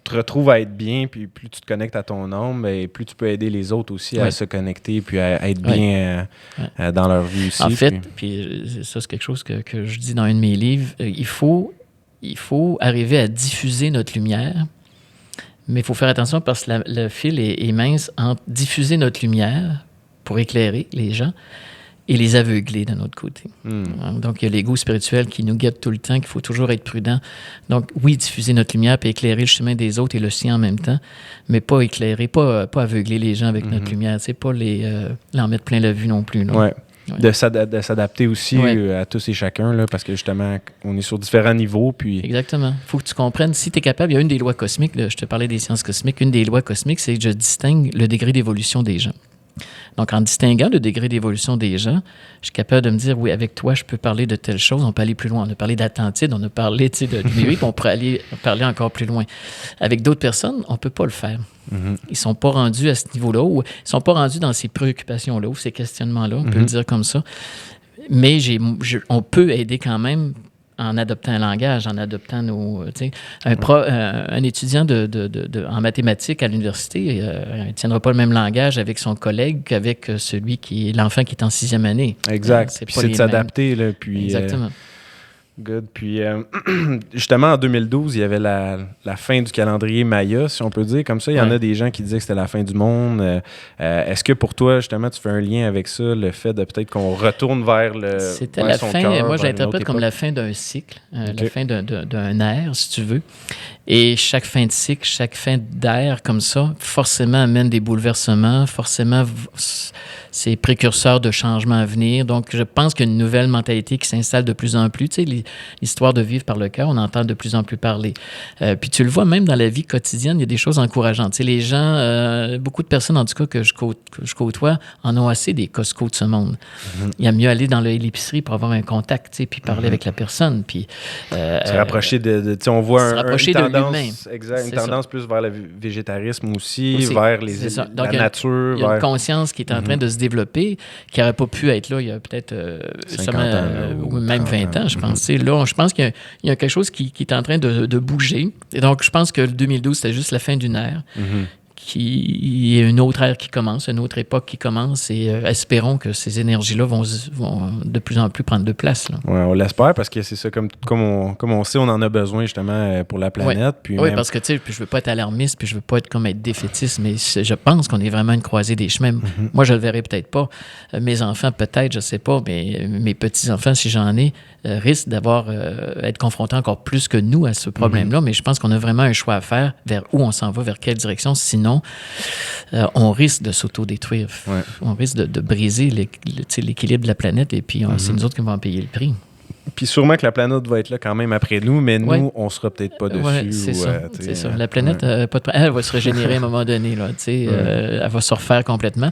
te retrouves à être bien, puis plus tu te connectes à ton âme, ben, plus tu peux aider les autres aussi à se connecter, puis à être bien dans leur vie aussi. En fait, puis ça, c'est quelque chose que je dis dans un de mes livres, il faut arriver à diffuser notre lumière, mais il faut faire attention parce que le fil est mince entre diffuser notre lumière pour éclairer les gens et les aveugler d'un autre côté. Donc, il y a l'ego spirituel qui nous guette tout le temps, qu'il faut toujours être prudent. Donc, oui, diffuser notre lumière puis éclairer le chemin des autres et le sien en même temps, mais pas éclairer, pas aveugler les gens avec notre lumière, c'est pas en mettre plein la vue non plus. Non? De s'adapter aussi à tous et chacun, là, parce que justement, on est sur différents niveaux. Puis... Exactement. Il faut que tu comprennes, si tu es capable, il y a une des lois cosmiques, là, je te parlais des sciences cosmiques, une des lois cosmiques, c'est que je distingue le degré d'évolution des gens. Donc, en distinguant le degré d'évolution des gens, je suis capable de me dire, oui, avec toi, je peux parler de telle chose, on peut aller plus loin. On a parlé d'Atlantide, on a parlé de Numérique, on pourrait aller parler encore plus loin. Avec d'autres personnes, on ne peut pas le faire. Ils ne sont pas rendus à ce niveau-là, ou ils ne sont pas rendus dans ces préoccupations-là, ou ces questionnements-là, on peut le dire comme ça. Mais on peut aider quand même en adoptant un langage, en adoptant un étudiant en mathématiques à l'université ne tiendra pas le même langage avec son collègue qu'avec l'enfant qui est en 6e année. Exact. Puis c'est de s'adapter. Là, puis, exactement. Good. Puis, justement, en 2012, il y avait la fin du calendrier Maya, si on peut dire comme ça. Il y en a des gens qui disaient que c'était la fin du monde. Est-ce que pour toi, justement, tu fais un lien avec ça, le fait de peut-être qu'on retourne vers le C'était la fin, moi, je l'interprète comme la fin d'un cycle, la fin d'un ère, si tu veux. Et chaque fin de cycle, chaque fin d'ère comme ça, forcément amène des bouleversements, forcément c'est précurseur de changements à venir. Donc, je pense qu'il y a une nouvelle mentalité qui s'installe de plus en plus. Tu sais, l'histoire de vivre par le cœur, on entend de plus en plus parler. Puis tu le vois même dans la vie quotidienne, il y a des choses encourageantes. Tu sais, les gens, beaucoup de personnes, en tout cas, que je côtoie, en ont assez des Costco de ce monde. Il y a mieux aller dans l'épicerie pour avoir un contact, tu sais, puis parler avec la personne. Puis se rapprocher tu sais, on voit une tendance, une tendance plus vers le végétarisme aussi. Vers la nature. Il y a une conscience qui est en train de se développer, qui n'aurait pas pu être là il y a peut-être 50 ans, ou même 20 ans, je pense. Là, je pense qu'il y a quelque chose qui est en train de bouger. Et donc, je pense que le 2012, c'était juste la fin d'une ère. Il y a une autre ère qui commence, une autre époque qui commence, et espérons que ces énergies-là vont de plus en plus prendre de place. Là. Ouais, on l'espère, parce que c'est ça, comme on sait, on en a besoin justement pour la planète. Oui, puis oui, parce que tu sais, je veux pas être alarmiste, puis je veux pas être défaitiste, mais je pense qu'on est vraiment une croisée des chemins. Moi, je le verrai peut-être pas. Mes enfants, peut-être, je sais pas, mais mes petits-enfants, si j'en ai, risquent être confrontés encore plus que nous à ce problème-là, mais je pense qu'on a vraiment un choix à faire vers où on s'en va, vers quelle direction, sinon on risque de s'auto-détruire. Ouais. On risque de briser l'équilibre de la planète, et puis c'est nous autres qui vont en payer le prix. Puis sûrement que la planète va être là quand même après nous, mais nous, on sera peut-être pas dessus. Ouais, c'est ça. La planète, elle va se régénérer à un moment donné. Là, elle va se refaire complètement.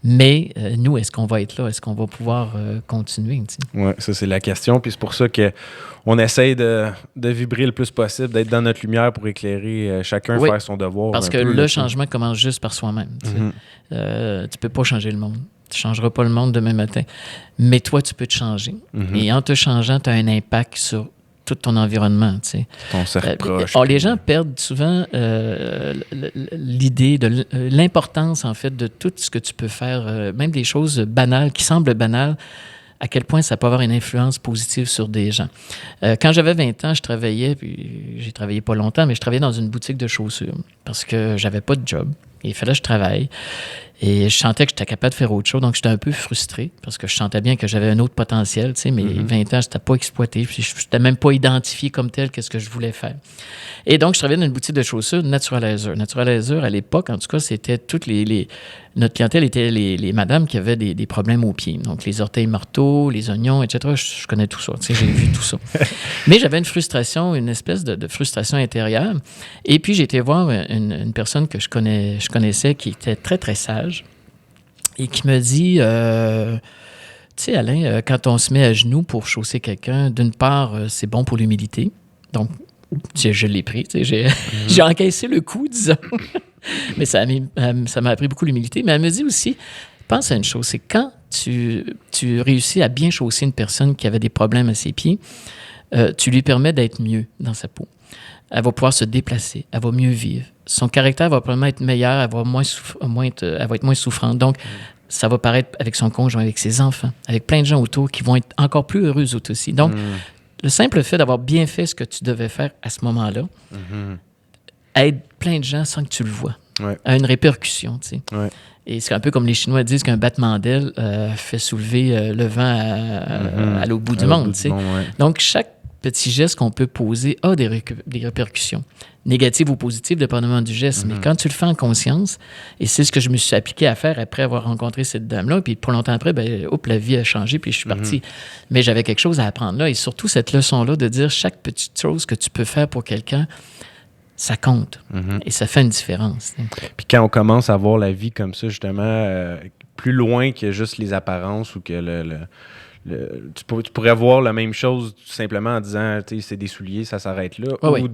Mais nous, est-ce qu'on va être là? Est-ce qu'on va pouvoir continuer? Oui, ça, c'est la question. Puis c'est pour ça qu'on essaye de vibrer le plus possible, d'être dans notre lumière pour éclairer chacun, faire son devoir. Parce que le changement commence juste par soi-même. Tu peux pas changer le monde. Tu ne changeras pas le monde demain matin. Mais toi, tu peux te changer. Et en te changeant, tu as un impact sur tout ton environnement. Tu sais. Ton cercle proche. Les gens perdent souvent l'idée de l'importance, en fait, de tout ce que tu peux faire, même des choses banales, qui semblent banales, à quel point ça peut avoir une influence positive sur des gens. Quand j'avais 20 ans, je travaillais, puis j'ai travaillé pas longtemps, mais je travaillais dans une boutique de chaussures parce que j'avais pas de job. Il fallait que je travaille. Et je sentais que j'étais capable de faire autre chose. Donc, j'étais un peu frustré parce que je sentais bien que j'avais un autre potentiel. Tu sais, mais 20 ans, je n'étais pas exploité. Puis je n'étais même pas identifié comme tel qu'est-ce que je voulais faire. Et donc, je travaillais dans une boutique de chaussures Naturalizer. Naturalizer, à l'époque, en tout cas, c'était toutes notre clientèle était les madames qui avaient des problèmes aux pieds. Donc, les orteils marteaux, les oignons, etc. Je connais tout ça. Tu sais, j'ai vu tout ça. Mais j'avais une frustration, une espèce de frustration intérieure. Et puis, j'ai été voir une personne que je connaissais qui était très, très sage et qui me dit... tu sais, Alain, quand on se met à genoux pour chausser quelqu'un, d'une part, c'est bon pour l'humilité. Donc, je l'ai pris. Tu sais, j'ai encaissé le coup, disons. Mais ça m'a appris beaucoup l'humilité. Mais elle me dit aussi, pense à une chose, c'est quand tu réussis à bien chausser une personne qui avait des problèmes à ses pieds, tu lui permets d'être mieux dans sa peau. Elle va pouvoir se déplacer, elle va mieux vivre. Son caractère va probablement être meilleur, elle va être moins souffrante. Donc, ça va paraître avec son conjoint, avec ses enfants, avec plein de gens autour qui vont être encore plus heureux eux aussi. Donc, le simple fait d'avoir bien fait ce que tu devais faire à ce moment-là aide plein de gens sans que tu le vois. A une répercussion, tu sais. Ouais. Et c'est un peu comme les Chinois disent qu'un battement d'aile fait soulever le vent à l'autre bout du monde, tu sais. Donc, chaque petit geste qu'on peut poser a des répercussions, négatives ou positives, dépendamment du geste. Mais quand tu le fais en conscience, et c'est ce que je me suis appliqué à faire après avoir rencontré cette dame-là, puis pas longtemps après, la vie a changé, puis je suis parti. Mais j'avais quelque chose à apprendre là, et surtout cette leçon-là de dire chaque petite chose que tu peux faire pour quelqu'un, ça compte. Et ça fait une différence. Puis quand on commence à voir la vie comme ça, justement, plus loin que juste les apparences ou que tu pourrais voir la même chose tout simplement en disant, tu sais, c'est des souliers, ça s'arrête là. Ou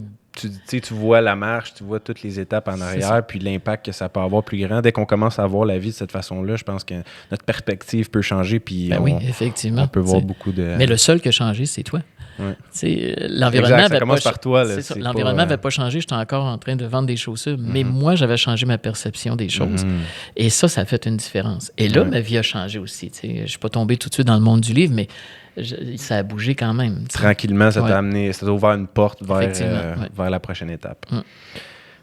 tu vois la marche, tu vois toutes les étapes en arrière, puis l'impact que ça peut avoir plus grand. Dès qu'on commence à voir la vie de cette façon-là, je pense que notre perspective peut changer, puis oui, effectivement. On peut voir beaucoup de... Mais le seul qui a changé, c'est toi. L'environnement n'avait pas changé. J'étais encore en train de vendre des chaussures, mais moi, j'avais changé ma perception des choses. Et ça a fait une différence. Et là, ma vie a changé aussi. Je ne suis pas tombé tout de suite dans le monde du livre, mais ça a bougé quand même. Tranquillement, ça t'a amené, ça t'a ouvert une porte vers la prochaine étape.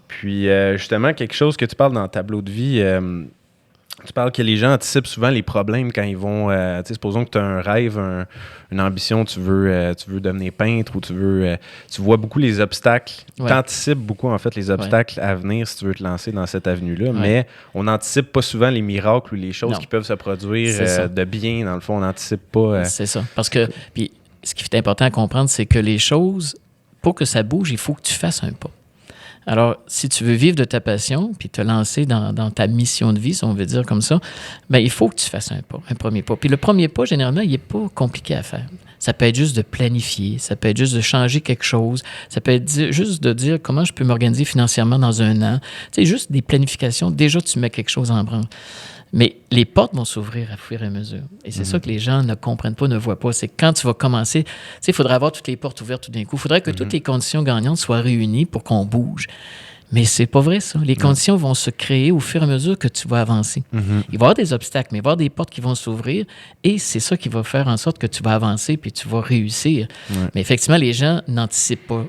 Puis, justement, quelque chose que tu parles dans le tableau de vie, tu parles que les gens anticipent souvent les problèmes quand ils vont... supposons que tu as un rêve, une ambition, tu veux devenir peintre ou tu vois beaucoup les obstacles. Tu anticipes beaucoup, en fait, les obstacles à venir si tu veux te lancer dans cette avenue-là, mais on n'anticipe pas souvent les miracles ou les choses qui peuvent se produire de bien. Dans le fond, on n'anticipe pas... C'est ça. Parce que... Puis, ce qui est important à comprendre, c'est que les choses, pour que ça bouge, il faut que tu fasses un pas. Alors, si tu veux vivre de ta passion puis te lancer dans ta mission de vie, si on veut dire comme ça, bien, il faut que tu fasses un premier pas. Puis le premier pas, généralement, il n'est pas compliqué à faire. Ça peut être juste de planifier, ça peut être juste de changer quelque chose, ça peut être juste de dire comment je peux m'organiser financièrement dans un an. Tu sais, juste des planifications, déjà, tu mets quelque chose en branle. Mais les portes vont s'ouvrir à fur et à mesure. Et c'est ça que les gens ne comprennent pas, ne voient pas. C'est que quand tu vas commencer, tu sais, il faudrait avoir toutes les portes ouvertes tout d'un coup. Il faudrait que toutes les conditions gagnantes soient réunies pour qu'on bouge. Mais c'est pas vrai, ça. Les conditions vont se créer au fur et à mesure que tu vas avancer. Il va y avoir des obstacles, mais il va y avoir des portes qui vont s'ouvrir et c'est ça qui va faire en sorte que tu vas avancer puis tu vas réussir. Mais effectivement, les gens n'anticipent pas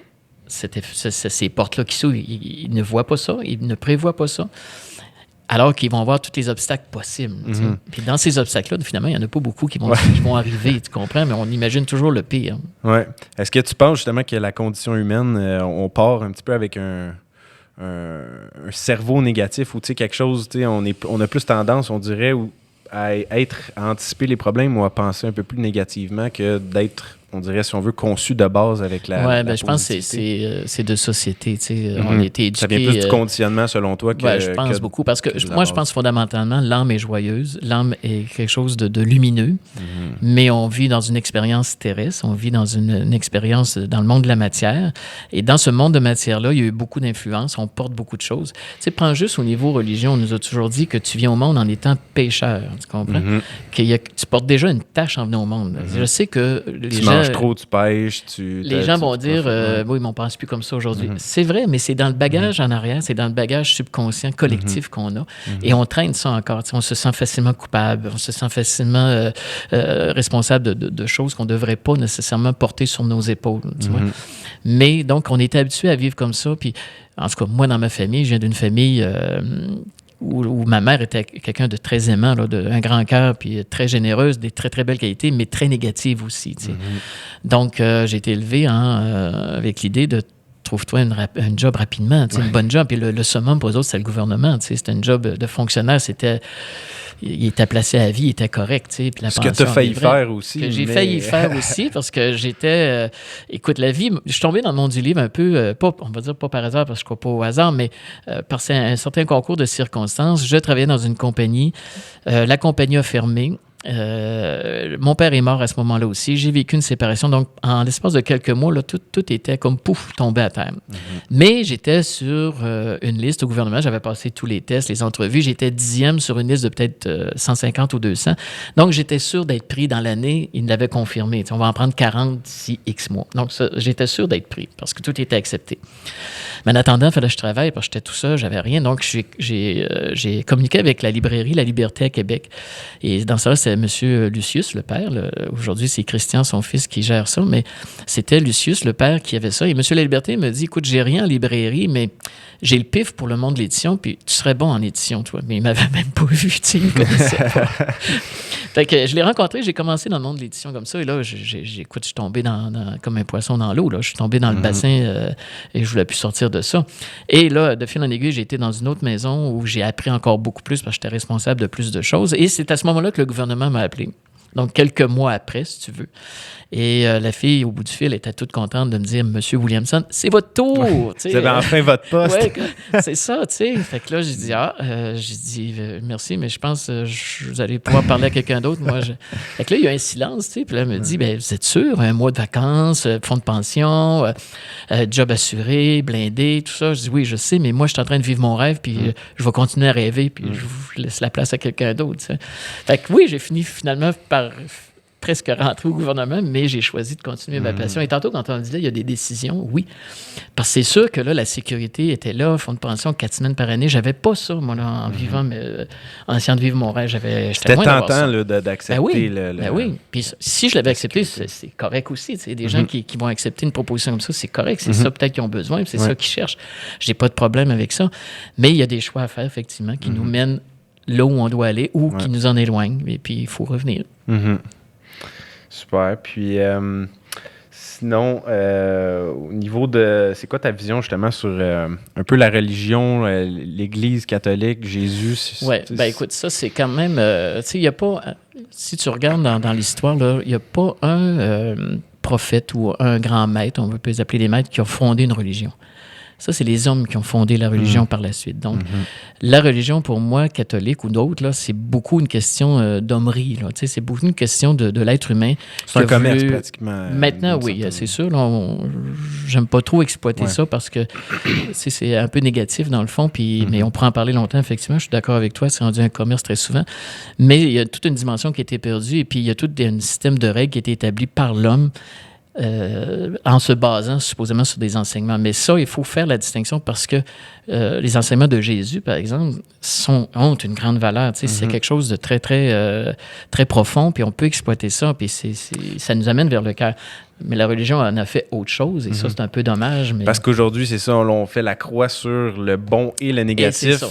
ces portes-là qui s'ouvrent. Ils ne voient pas ça, ils ne prévoient pas ça. Alors qu'ils vont voir tous les obstacles possibles. Puis dans ces obstacles-là, finalement, il n'y en a pas beaucoup qui vont arriver, tu comprends? Mais on imagine toujours le pire. Oui. Est-ce que tu penses justement que la condition humaine, on part un petit peu avec un cerveau négatif ou quelque chose, on a plus tendance, on dirait, à anticiper les problèmes ou à penser un peu plus négativement que d'être, on dirait, si on veut, conçu de base avec la je pense que c'est de société. On a été éduqués... Ça vient plus du conditionnement, selon toi, que... je pense beaucoup. Parce que moi, je pense fondamentalement, l'âme est joyeuse. L'âme est quelque chose de lumineux. Mais on vit dans une expérience terrestre. On vit dans une expérience dans le monde de la matière. Et dans ce monde de matière-là, il y a eu beaucoup d'influences. On porte beaucoup de choses. Tu sais, prends juste au niveau religion, on nous a toujours dit que tu viens au monde en étant pécheur. Tu comprends? Tu portes déjà une tâche en venant au monde. Je sais que les gens... manges trop, tu pêches, les gens vont dire oui, mais on ne pense plus comme ça aujourd'hui. C'est vrai, mais c'est dans le bagage en arrière, c'est dans le bagage subconscient collectif qu'on a. Et on traîne ça encore. On se sent facilement coupable, on se sent facilement responsable de choses qu'on ne devrait pas nécessairement porter sur nos épaules. Tu vois? Mais donc, on est habitué à vivre comme ça. Puis, en tout cas, moi, dans ma famille, je viens d'une famille... où ma mère était quelqu'un de très aimant, un grand cœur, puis très généreuse, des très, très belles qualités, mais très négatives aussi. Donc, j'ai été élevé avec l'idée de trouve-toi un job rapidement, une bonne job. Puis le summum pour eux autres, c'est le gouvernement. C'était un job de fonctionnaire. Il était placé à vie, il était correct. Puis la ce que tu as failli faire aussi. Que j'ai failli faire aussi parce que j'étais... écoute, la vie... Je suis tombé dans le monde du livre un peu, on va dire pas par hasard parce que je ne crois pas au hasard, mais par un certain concours de circonstances. Je travaillais dans une compagnie. La compagnie a fermé. Mon père est mort à ce moment-là aussi. J'ai vécu une séparation. Donc, en l'espace de quelques mois, là, tout était comme pouf, tombé à terre. Mais j'étais sur une liste au gouvernement. J'avais passé tous les tests, les entrevues. J'étais 10e sur une liste de peut-être 150 ou 200. Donc, j'étais sûr d'être pris dans l'année. Il me l'avait confirmé. On va en prendre 40 d'ici X mois. Donc, j'étais sûr d'être pris parce que tout était accepté. Mais en attendant, il fallait que je travaille parce que j'étais tout seul, j'avais rien. Donc, j'ai communiqué avec la librairie La Liberté à Québec. Et dans ça, c'est M. Lucius, le père. Aujourd'hui, c'est Christian, son fils, qui gère ça. Mais c'était Lucius, le père, qui avait ça. Et M. La Liberté me dit, écoute, j'ai rien en librairie, mais j'ai le pif pour le monde de l'édition, puis tu serais bon en édition, toi. Mais il m'avait même pas vu, tu sais, il me connaissait pas. Fait que je l'ai rencontré, j'ai commencé dans le monde de l'édition comme ça. Et là, écoute, je suis tombé comme un poisson dans l'eau. Là. Je suis tombé dans le bassin et je voulais plus sortir de ça. Et là, de fil en aiguille, j'ai été dans une autre maison où j'ai appris encore beaucoup plus parce que j'étais responsable de plus de choses. Et c'est à ce moment-là que le gouvernement m'a appelé. Donc, quelques mois après, si tu veux. Et la fille, au bout du fil, était toute contente de me dire « Monsieur Williamson, c'est votre tour! » Vous avez enfin votre poste. Ouais, c'est ça, tu sais. Fait que là, j'ai dit merci, mais je pense que vous allez pouvoir parler à quelqu'un d'autre. Fait que là, il y a un silence, tu sais. Puis là, elle me dit « Vous êtes sûr? Un mois de vacances, fonds de pension, job assuré, blindé, tout ça. » Je dis « Oui, je sais, mais moi, je suis en train de vivre mon rêve, puis je vais continuer à rêver, puis je vous laisse la place à quelqu'un d'autre. » Fait que oui, j'ai fini finalement par presque rentré au gouvernement, mais j'ai choisi de continuer ma passion. Et tantôt, quand on disait il y a des décisions, oui. Parce que c'est sûr que là, la sécurité était là, fonds de pension, 4 semaines par année. J'avais pas ça, moi, là, en vivant, en essayant de vivre mon rêve. C'était tentant là, d'accepter Ben oui. Puis si je l'avais accepté, c'est correct aussi. Des gens qui vont accepter une proposition comme ça, c'est correct. C'est ça peut-être qu'ils ont besoin, c'est ça qu'ils cherchent. J'ai pas de problème avec ça. Mais il y a des choix à faire, effectivement, qui nous mènent là où on doit aller ou qui nous en éloignent. Et puis, il faut revenir. Super. Puis, sinon, au niveau de... C'est quoi ta vision, justement, sur un peu la religion, l'Église catholique, Jésus? Oui, ben écoute, ça, c'est quand même... tu sais, il n'y a pas... Si tu regardes dans l'histoire, il n'y a pas un prophète ou un grand maître, on peut les appeler des maîtres, qui a fondé une religion. Ça, c'est les hommes qui ont fondé la religion par la suite. Donc, la religion, pour moi, catholique ou d'autres, là, c'est beaucoup une question d'hommerie. Là. C'est beaucoup une question de l'être humain. C'est un commerce, pratiquement. Maintenant, oui, c'est sûr. J'aime pas trop exploiter ça parce que c'est un peu négatif, dans le fond. Puis, mais on pourrait en parler longtemps, effectivement. Je suis d'accord avec toi. C'est rendu un commerce très souvent. Mais il y a toute une dimension qui a été perdue. Et puis, il y a tout un système de règles qui a été établi par l'homme. En se basant supposément sur des enseignements. Mais ça, il faut faire la distinction parce que les enseignements de Jésus, par exemple, ont une grande valeur. C'est quelque chose de très, très, très profond, puis on peut exploiter ça, puis ça nous amène vers le cœur. Mais la religion en a fait autre chose, et ça, c'est un peu dommage. Mais... Parce qu'aujourd'hui, c'est ça, on fait la croix sur le bon et le négatif.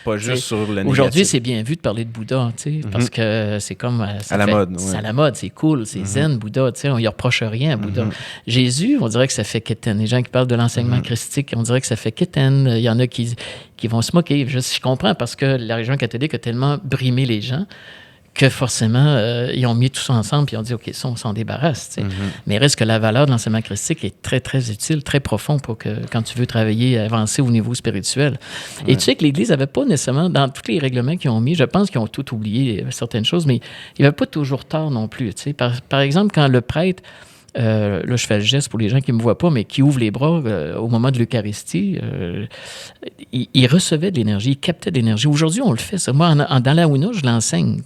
Pas juste sur le négatif. Aujourd'hui, c'est bien vu de parler de Bouddha, parce que c'est comme... à la mode. C'est à la mode, c'est cool, c'est zen, Bouddha, on y reproche rien à Bouddha. Jésus, on dirait que ça fait quétaine. Les gens qui parlent de l'enseignement christique, on dirait que ça fait quétaine. Il y en a qui vont se moquer. Je comprends, parce que la religion catholique a tellement brimé les gens que forcément, ils ont mis tout ça ensemble et ils ont dit, OK, ça, on s'en débarrasse. Mais il reste que la valeur de l'enseignement christique est très, très utile, très profond pour que, quand tu veux travailler, avancer au niveau spirituel. Et tu sais que l'Église n'avait pas nécessairement, dans tous les règlements qu'ils ont mis, je pense qu'ils ont tout oublié, certaines choses, mais il n'y avait pas toujours tort non plus. Par exemple, quand le prêtre... là, je fais le geste pour les gens qui ne me voient pas, mais qui ouvrent les bras au moment de l'Eucharistie, il recevait de l'énergie, il captait de l'énergie. Aujourd'hui, on le fait, ça. Moi, dans la Ouna, je l'enseigne,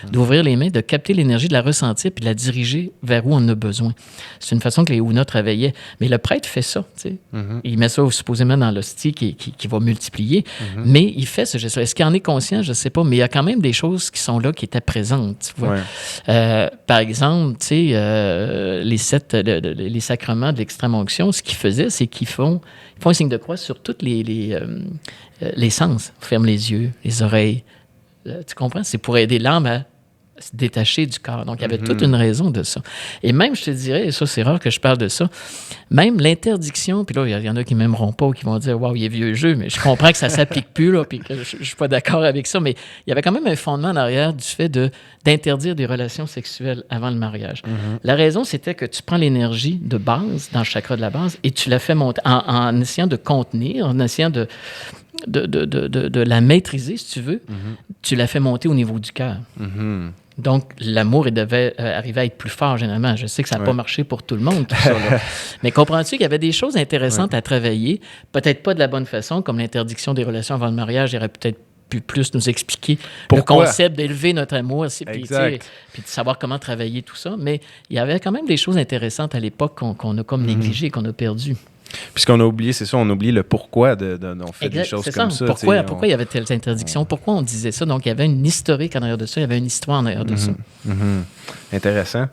d'ouvrir les mains, de capter l'énergie, de la ressentir, puis de la diriger vers où on en a besoin. C'est une façon que les Ouna travaillaient. Mais le prêtre fait ça, Il met ça supposément dans l'hostie qui va multiplier, mais il fait ce geste-là. Est-ce qu'il en est conscient? Je ne sais pas, mais il y a quand même des choses qui sont là, qui étaient présentes, tu vois. Par exemple, les sacrements de l'extrême-onction, ce qu'ils faisaient, c'est qu'ils font un signe de croix sur tous les sens. On ferme les yeux, les oreilles. Tu comprends? C'est pour aider l'âme à se détacher du corps. Donc, il y avait toute une raison de ça. Et même, je te dirais, et ça, c'est rare que je parle de ça, même l'interdiction, puis là, il y en a qui m'aimeront pas ou qui vont dire « Wow, il est vieux jeu », mais je comprends que ça s'applique plus, là, puis que je suis pas d'accord avec ça, mais il y avait quand même un fondement en arrière du fait d'interdire des relations sexuelles avant le mariage. La raison, c'était que tu prends l'énergie de base, dans le chakra de la base, et tu la fais monter en essayant de contenir, en essayant de la maîtriser, si tu veux, tu la fais monter au niveau du cœur. Donc, l'amour, il devait arriver à être plus fort, généralement. Je sais que ça n'a pas marché pour tout le monde, tout ça. Là. Mais comprends-tu qu'il y avait des choses intéressantes à travailler, peut-être pas de la bonne façon, comme l'interdiction des relations avant le mariage, il aurait peut-être pu plus nous expliquer le concept d'élever notre amour, puis de savoir comment travailler tout ça. Mais il y avait quand même des choses intéressantes à l'époque qu'on a comme négligées, qu'on a perdues. Puisqu'on a oublié, c'est ça, on oublie le pourquoi on fait des choses comme ça. Pourquoi il y avait telles interdictions? Pourquoi on disait ça? Donc, il y avait une historique en arrière de ça, il y avait une histoire en arrière de ça. Intéressant.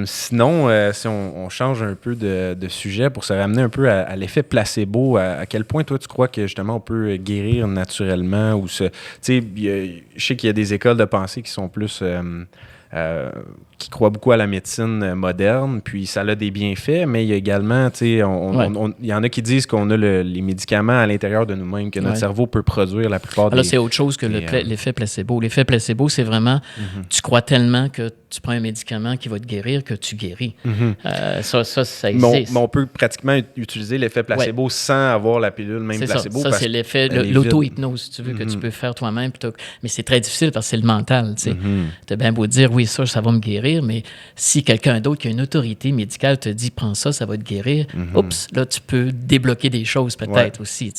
Sinon, si on change un peu de sujet pour se ramener un peu à l'effet placebo, à quel point toi tu crois que justement on peut guérir naturellement ou je sais qu'il y a des écoles de pensée qui sont plus qui croient beaucoup à la médecine moderne, puis ça a des bienfaits, mais il y a également, il y en a qui disent qu'on a les médicaments à l'intérieur de nous-mêmes, que notre cerveau peut produire la plupart des... Là, c'est autre chose que l'effet placebo. L'effet placebo, c'est vraiment, tu crois tellement que tu prends un médicament qui va te guérir que tu guéris. Ça existe. Mais on peut pratiquement utiliser l'effet placebo sans avoir la pilule, même placebo. Ça, c'est l'effet, l'auto-hypnose, si tu veux, que tu peux faire toi-même. Mais c'est très difficile parce que c'est le mental. Tu as bien beau dire, oui, ça va me guérir, mais si quelqu'un d'autre qui a une autorité médicale te dit, prends ça, ça va te guérir, oups, là, tu peux débloquer des choses peut-être aussi.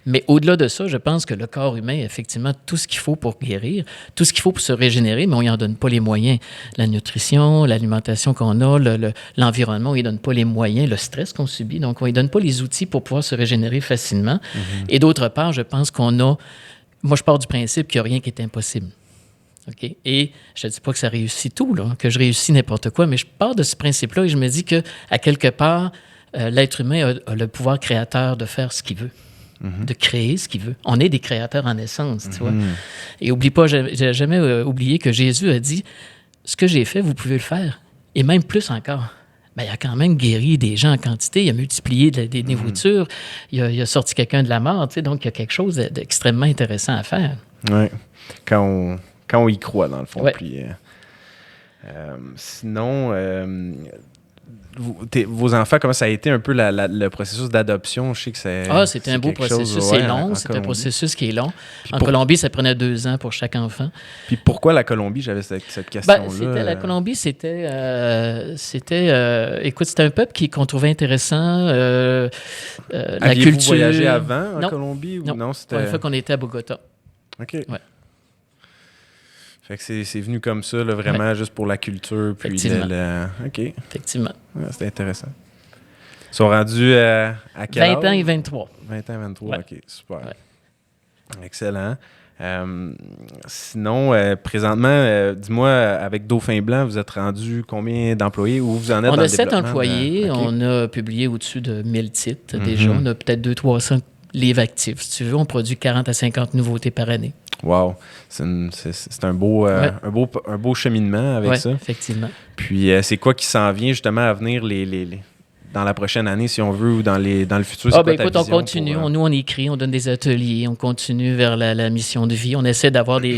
Mais au-delà de ça, je pense que le corps humain a effectivement tout ce qu'il faut pour guérir, tout ce qu'il faut pour se régénérer, mais on n'y en donne pas les moyens. la nutrition, l'alimentation qu'on a, l'environnement, on ne donne pas les moyens, le stress qu'on subit. Donc, on ne donne pas les outils pour pouvoir se régénérer facilement. Et d'autre part, je pense qu'on a... Moi, je pars du principe qu'il n'y a rien qui est impossible. OK? Et je ne dis pas que ça réussit tout, là, que je réussis n'importe quoi, mais je pars de ce principe-là et je me dis qu'à quelque part, l'être humain a le pouvoir créateur de faire ce qu'il veut, de créer ce qu'il veut. On est des créateurs en essence, tu vois. Et oublie pas, j'ai jamais oublié que Jésus a dit, ce que j'ai fait, vous pouvez le faire, et même plus encore. Ben, il a quand même guéri des gens en quantité, il a multiplié des nourritures, il a sorti quelqu'un de la mort, tu sais, donc il y a quelque chose d'extrêmement intéressant à faire. Oui, quand on y croit, dans le fond. Ouais. Puis, sinon, vos enfants, comment ça a été un peu le processus d'adoption? Je sais que c'est... C'était un beau processus. C'est long. C'est un processus qui est long. En Colombie, ça prenait 2 ans pour chaque enfant. Puis pourquoi la Colombie? J'avais cette question-là. La Colombie, écoute, c'était un peuple qu'on trouvait intéressant. La culture. Vous voyagé avant en Colombie? Non, c'était une fois qu'on était à Bogota. OK. Ouais. Fait que c'est venu comme ça, là, vraiment juste pour la culture. Puis OK. Effectivement. Ouais, c'est intéressant. Ils sont rendus à quel âge? 20 ans et 23. 20 ans et 23, ouais. OK, super. Ouais. Excellent. Sinon, présentement, dis-moi, avec Dauphin Blanc, vous êtes rendu combien d'employés? Où vous en êtes on dans a le 7 développement? employés. Okay. On a publié au-dessus de 1000 titres déjà. On a peut-être 200-300 livres actifs. Si tu veux, on produit 40 à 50 nouveautés par année. Wow! C'est un beau cheminement avec ça. Effectivement. Puis, c'est quoi qui s'en vient justement à venir dans la prochaine année, si on veut, ou dans le futur? Écoute, on continue. Nous, on écrit, on donne des ateliers, on continue vers la mission de vie. On essaie d'avoir des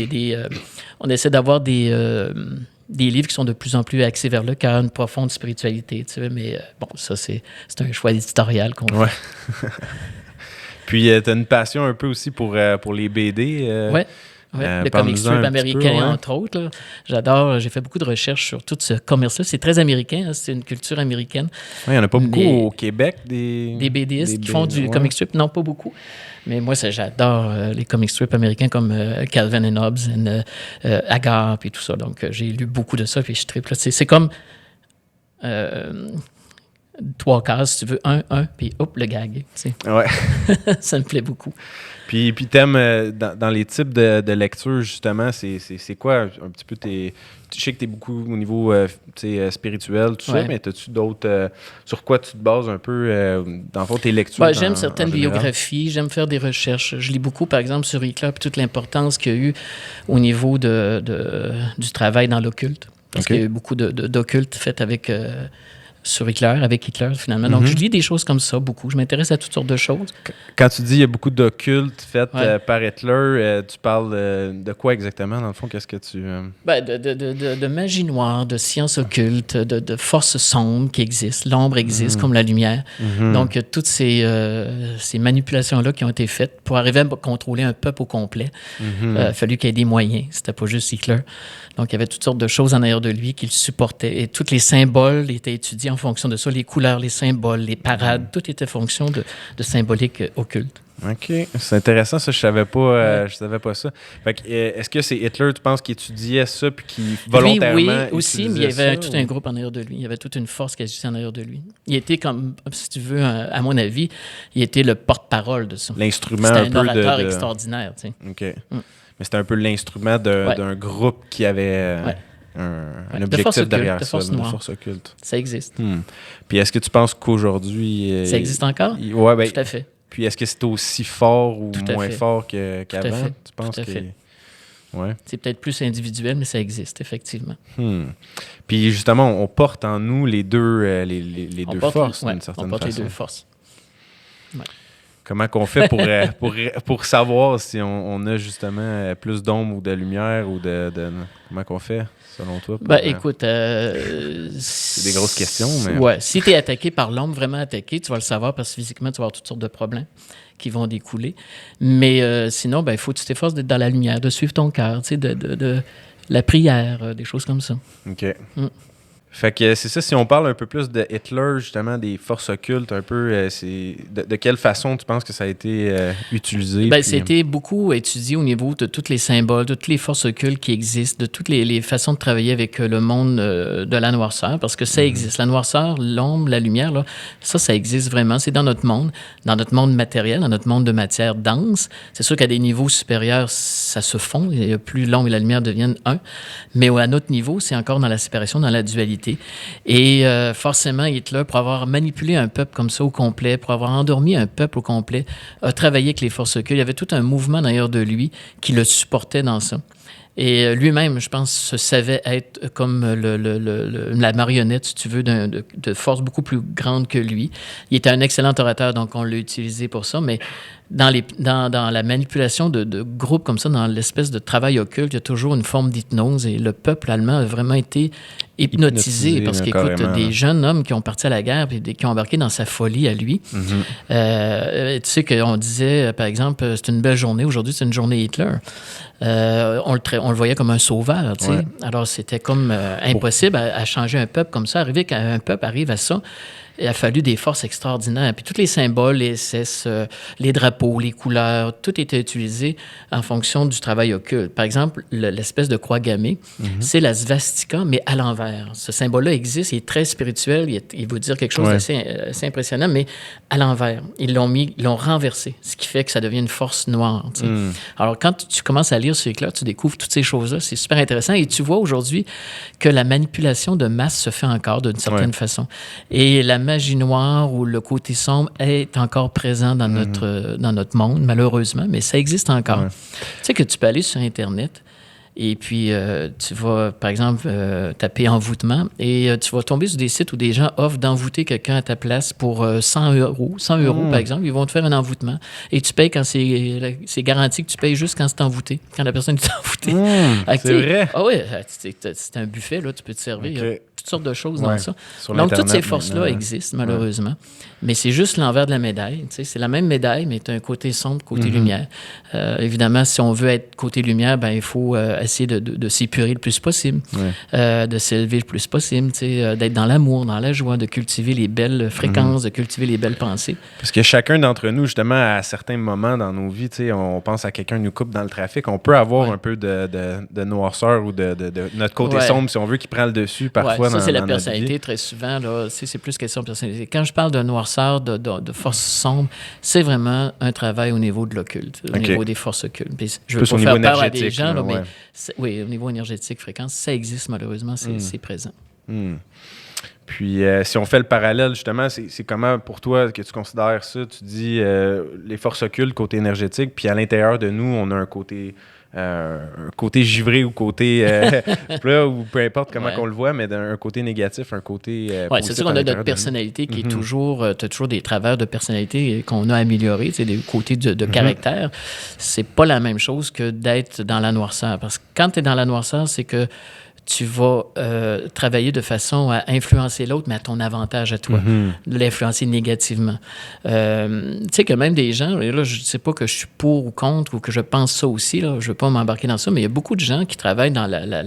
livres qui sont de plus en plus axés vers le cœur, une profonde spiritualité, tu sais. Mais ça, c'est un choix éditorial qu'on fait. Ouais. Puis, tu as une passion un peu aussi pour les BD. Oui. Le comic strip américain, entre autres. Là. J'adore. J'ai fait beaucoup de recherches sur tout ce commerce-là. C'est très américain. Hein, c'est une culture américaine. Il n'y en a pas beaucoup au Québec. Des BDistes qui font du comic strip. Non, pas beaucoup. Mais moi, j'adore les comic strips américains comme Calvin and Hobbes, Agar, puis tout ça. Donc, j'ai lu beaucoup de ça, puis je triple. C'est comme 3 cases, si tu veux, un, puis hop, le gag. Tu sais. Ouais. Ça me plaît beaucoup. Puis t'aimes, dans les types de lecture, justement, c'est quoi un petit peu je sais que t'es beaucoup au niveau spirituel, tout ça, mais t'as-tu d'autres... sur quoi tu te bases un peu, dans le fond, tes lectures? J'aime certaines biographies, j'aime faire des recherches. Je lis beaucoup, par exemple, sur Hitler, puis toute l'importance qu'il y a eu au niveau du travail dans l'occulte. Parce qu'il y a eu beaucoup d'occulte fait sur Hitler, avec Hitler, finalement. Donc, je lis des choses comme ça, beaucoup. Je m'intéresse à toutes sortes de choses. Quand tu dis qu'il y a beaucoup d'occultes faites par Hitler, tu parles de quoi exactement, dans le fond? Qu'est-ce que tu... De magie noire, de sciences occultes, de forces sombres qui existent. L'ombre existe comme la lumière. Donc, toutes ces manipulations-là qui ont été faites pour arriver à contrôler un peuple au complet, il a fallu qu'il y ait des moyens. C'était pas juste Hitler. Donc, il y avait toutes sortes de choses en arrière de lui qu'il supportait. Et tous les symboles étaient étudiés en fonction de ça. Les couleurs, les symboles, les parades, tout était fonction de symbolique occulte. OK. C'est intéressant, ça. Je savais pas ça. Fait que, est-ce que c'est Hitler, tu penses, qui étudiait ça puis qui volontairement... Oui, aussi, mais il y avait tout un groupe en arrière de lui. Il y avait toute une force qui agissait en arrière de lui. Il était comme, si tu veux, à mon avis, il était le porte-parole de ça. L'instrument un peu C'était un orateur extraordinaire, tu sais. OK. Mais c'était un peu l'instrument d'un groupe qui avait... un objectif derrière ça, de force occulte. Ça existe. Puis est-ce que tu penses qu'aujourd'hui... ça existe encore? Oui, tout à fait. Puis est-ce que c'est aussi fort ou moins fort qu'avant? Tu penses tout à fait. Ouais. C'est peut-être plus individuel, mais ça existe, effectivement. Puis justement, on porte en nous les deux, les deux forces, d'une certaine façon. On porte les deux forces. Ouais. Comment qu'on fait pour savoir si on a justement plus d'ombre ou de lumière ou comment qu'on fait, selon toi? Écoute... c'est des grosses questions, mais... Ouais, si tu es attaqué par l'ombre, vraiment attaqué, tu vas le savoir parce que physiquement, tu vas avoir toutes sortes de problèmes qui vont découler. Mais sinon, il faut que tu t'efforces d'être dans la lumière, de suivre ton cœur, tu sais, de la prière, des choses comme ça. OK. Fait que c'est ça, si on parle un peu plus de Hitler, justement, des forces occultes, un peu, c'est de quelle façon tu penses que ça a été utilisé? Ben, c'était beaucoup étudié au niveau de tous les symboles, de toutes les forces occultes qui existent, de toutes les façons de travailler avec le monde de la noirceur, parce que ça existe. La noirceur, l'ombre, la lumière, là, ça existe vraiment. C'est dans notre monde matériel, dans notre monde de matière dense. C'est sûr qu'à des niveaux supérieurs, ça se fond. Plus l'ombre et la lumière deviennent un. Mais à notre niveau, c'est encore dans la séparation, dans la dualité. Et forcément, Hitler, pour avoir manipulé un peuple comme ça au complet, pour avoir endormi un peuple au complet, a travaillé avec les forces occultes. Il y avait tout un mouvement d'ailleurs de lui qui le supportait dans ça. Et lui-même, je pense, se savait être comme la marionnette, si tu veux, de force beaucoup plus grande que lui. Il était un excellent orateur, donc on l'a utilisé pour ça, mais dans la manipulation de groupes comme ça, dans l'espèce de travail occulte, il y a toujours une forme d'hypnose et le peuple allemand a vraiment été hypnotisé parce qu'écoute, des jeunes hommes qui ont parti à la guerre et qui ont embarqué dans sa folie à lui. Tu sais qu'on disait, par exemple, c'est une belle journée, aujourd'hui c'est une journée Hitler. On le voyait comme un sauveur, tu sais. Ouais. Alors c'était comme impossible à changer un peuple comme ça. Arriver qu'un peuple arrive à ça, il a fallu des forces extraordinaires. Puis tous les symboles, les SS, les drapeaux, les couleurs, tout était utilisé en fonction du travail occulte. Par exemple, l'espèce de croix gammée, c'est la svastika, mais à l'envers. Ce symbole-là existe, il est très spirituel, il veut dire quelque chose d'assez impressionnant, mais à l'envers. Ils l'ont renversé, ce qui fait que ça devient une force noire. Tu sais. Alors, quand tu commences à lire ce truc-là, tu découvres toutes ces choses-là, c'est super intéressant. Et tu vois aujourd'hui que la manipulation de masse se fait encore d'une certaine façon. Et la magie noire ou le côté sombre est encore présent dans notre monde, malheureusement, mais ça existe encore. Tu sais que tu peux aller sur Internet et puis tu vas, par exemple, taper envoûtement et tu vas tomber sur des sites où des gens offrent d'envoûter quelqu'un à ta place pour 100 euros. 100 euros, par exemple, ils vont te faire un envoûtement et tu payes quand c'est garanti que tu payes juste quand c'est envoûté, quand la personne est envoûtée. C'est vrai? Ah oui, c'est un buffet, là, tu peux te servir. Il y a toutes sortes de choses dans ça. Donc, toutes ces forces-là existent, malheureusement. Mais c'est juste l'envers de la médaille. Tu sais, c'est la même médaille, mais tu as un côté sombre, côté lumière. Évidemment, si on veut être côté lumière, ben, il faut essayer de s'épurer le plus possible, de s'élever le plus possible, tu sais, d'être dans l'amour, dans la joie, de cultiver les belles fréquences, de cultiver les belles pensées. Parce que chacun d'entre nous, justement, à certains moments dans nos vies, tu sais, on pense à quelqu'un qui nous coupe dans le trafic, on peut avoir un peu de noirceur ou de notre côté sombre, si on veut, qui prend le dessus parfois. Ça, c'est la personnalité, très souvent. Là, c'est plus question de personnalité. Quand je parle de noirceur, de force sombre, c'est vraiment un travail au niveau de l'occulte, au niveau des forces occultes. Puis, je veux pas faire peur à des gens, là, mais oui, au niveau énergétique, fréquence, ça existe malheureusement, c'est présent. Puis, si on fait le parallèle, justement, c'est comment pour toi que tu considères ça? Tu dis les forces occultes, côté énergétique, puis à l'intérieur de nous, on a un côté givré ou côté plat, ou peu importe comment qu'on le voit, mais d'un côté négatif, un côté oui, c'est sûr qu'on a notre personnalité qui est toujours... tu as toujours des travers de personnalité qu'on a améliorés, des côtés de caractère. C'est pas la même chose que d'être dans la noirceur. Parce que quand tu es dans la noirceur, c'est que tu vas travailler de façon à influencer l'autre, mais à ton avantage à toi, de l'influencer négativement. Tu sais que même des gens, et là, je ne sais pas que je suis pour ou contre, ou que je pense ça aussi, là, je ne veux pas m'embarquer dans ça, mais il y a beaucoup de gens qui travaillent dans dans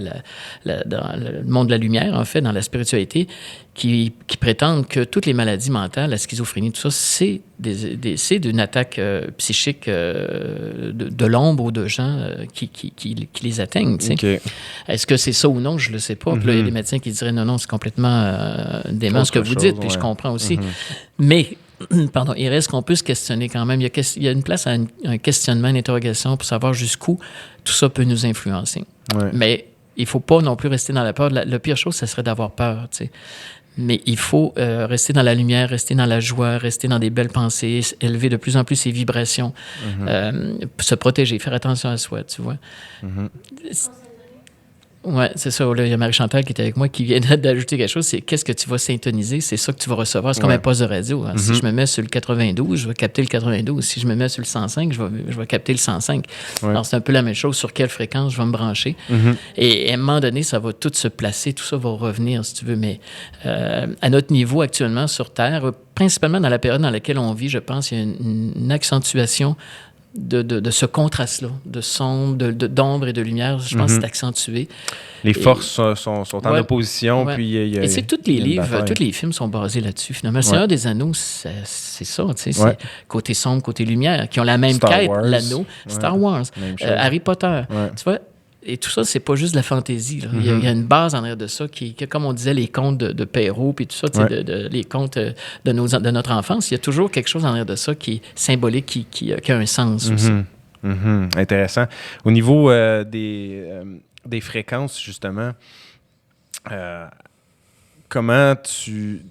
le monde de la lumière, en fait, dans la spiritualité, qui prétendent que toutes les maladies mentales, la schizophrénie, tout ça, c'est d'une attaque psychique de l'ombre ou de gens qui les atteignent. Tu sais. Okay. Est-ce que c'est ça ou non? Je ne le sais pas. Puis là, il y a des médecins qui diraient non, c'est complètement dément ce que vous dites, puis je comprends aussi. Mais, pardon, il reste qu'on peut se questionner quand même. Il y a une place à un questionnement, une interrogation pour savoir jusqu'où tout ça peut nous influencer. Mais il ne faut pas non plus rester dans la peur. La pire chose, ça serait d'avoir peur, tu sais. Mais il faut rester dans la lumière, rester dans la joie, rester dans des belles pensées, élever de plus en plus ses vibrations, se protéger, faire attention à soi, tu vois. Oui, c'est ça. Là, il y a Marie-Chantal qui est avec moi qui vient d'ajouter quelque chose. C'est qu'est-ce que tu vas synthétiser, c'est ça que tu vas recevoir. C'est comme un poste de radio. Hein. Si je me mets sur le 92, je vais capter le 92. Si je me mets sur le 105, je vais capter le 105. Alors, c'est un peu la même chose. Sur quelle fréquence je vais me brancher. Et à un moment donné, ça va tout se placer. Tout ça va revenir, si tu veux. Mais à notre niveau actuellement sur Terre, principalement dans la période dans laquelle on vit, je pense qu'il y a une accentuation de ce contraste-là, de sombre, d'ombre et de lumière. Je pense que c'est accentué. Les forces sont en opposition. Ouais. Puis et c'est tous les livres, tous les films sont basés là-dessus. Finalement, Le Seigneur des Anneaux, c'est ça. C'est côté sombre, côté lumière, qui ont la même quête, l'anneau. Star Wars, Harry Potter. Tu vois, et tout ça, c'est pas juste de la fantaisie. Là. Il y a une base en arrière de ça qui comme on disait, les contes de Perrault, puis tout ça, les contes de notre enfance. Il y a toujours quelque chose en arrière de ça qui est symbolique, qui a un sens aussi. Intéressant. Au niveau des fréquences, justement, comment tu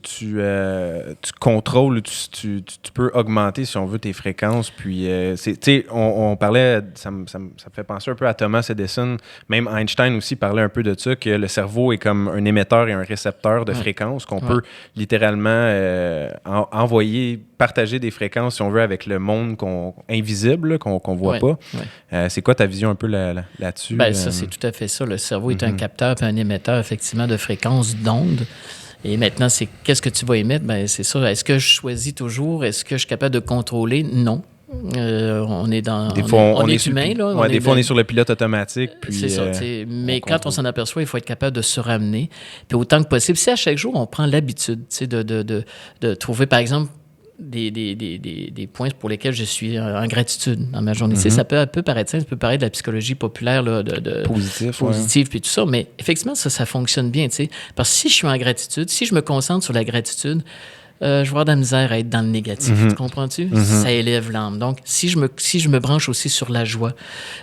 contrôles, tu peux augmenter, si on veut, tes fréquences. Puis, on parlait, ça me fait penser un peu à Thomas Edison. Même Einstein aussi parlait un peu de ça, que le cerveau est comme un émetteur et un récepteur de fréquences, qu'on peut littéralement envoyer, partager des fréquences, si on veut, avec le monde invisible, qu'on voit pas. C'est quoi ta vision un peu là-dessus? Ça, c'est tout à fait ça. Le cerveau est un capteur et un émetteur, effectivement, de fréquences, d'ondes. Et maintenant, c'est qu'est-ce que tu vas émettre? C'est ça. Est-ce que je choisis toujours? Est-ce que je suis capable de contrôler? Non. On est dans... Des fois, on est humain, là. Ouais, des fois, on est sur le pilote automatique. Puis, c'est ça. Mais quand on s'en aperçoit, il faut être capable de se ramener. Puis autant que possible, si à chaque jour, on prend l'habitude de trouver, par exemple, des points pour lesquels je suis en gratitude dans ma journée. Ça peut paraître simple, ça peut paraître de la psychologie populaire, là, positive puis tout ça, mais effectivement, ça fonctionne bien, tu sais. Parce que si je suis en gratitude, si je me concentre sur la gratitude, je vais avoir de la misère à être dans le négatif. Tu comprends-tu? Ça élève l'âme. Donc, si je me branche aussi sur la joie,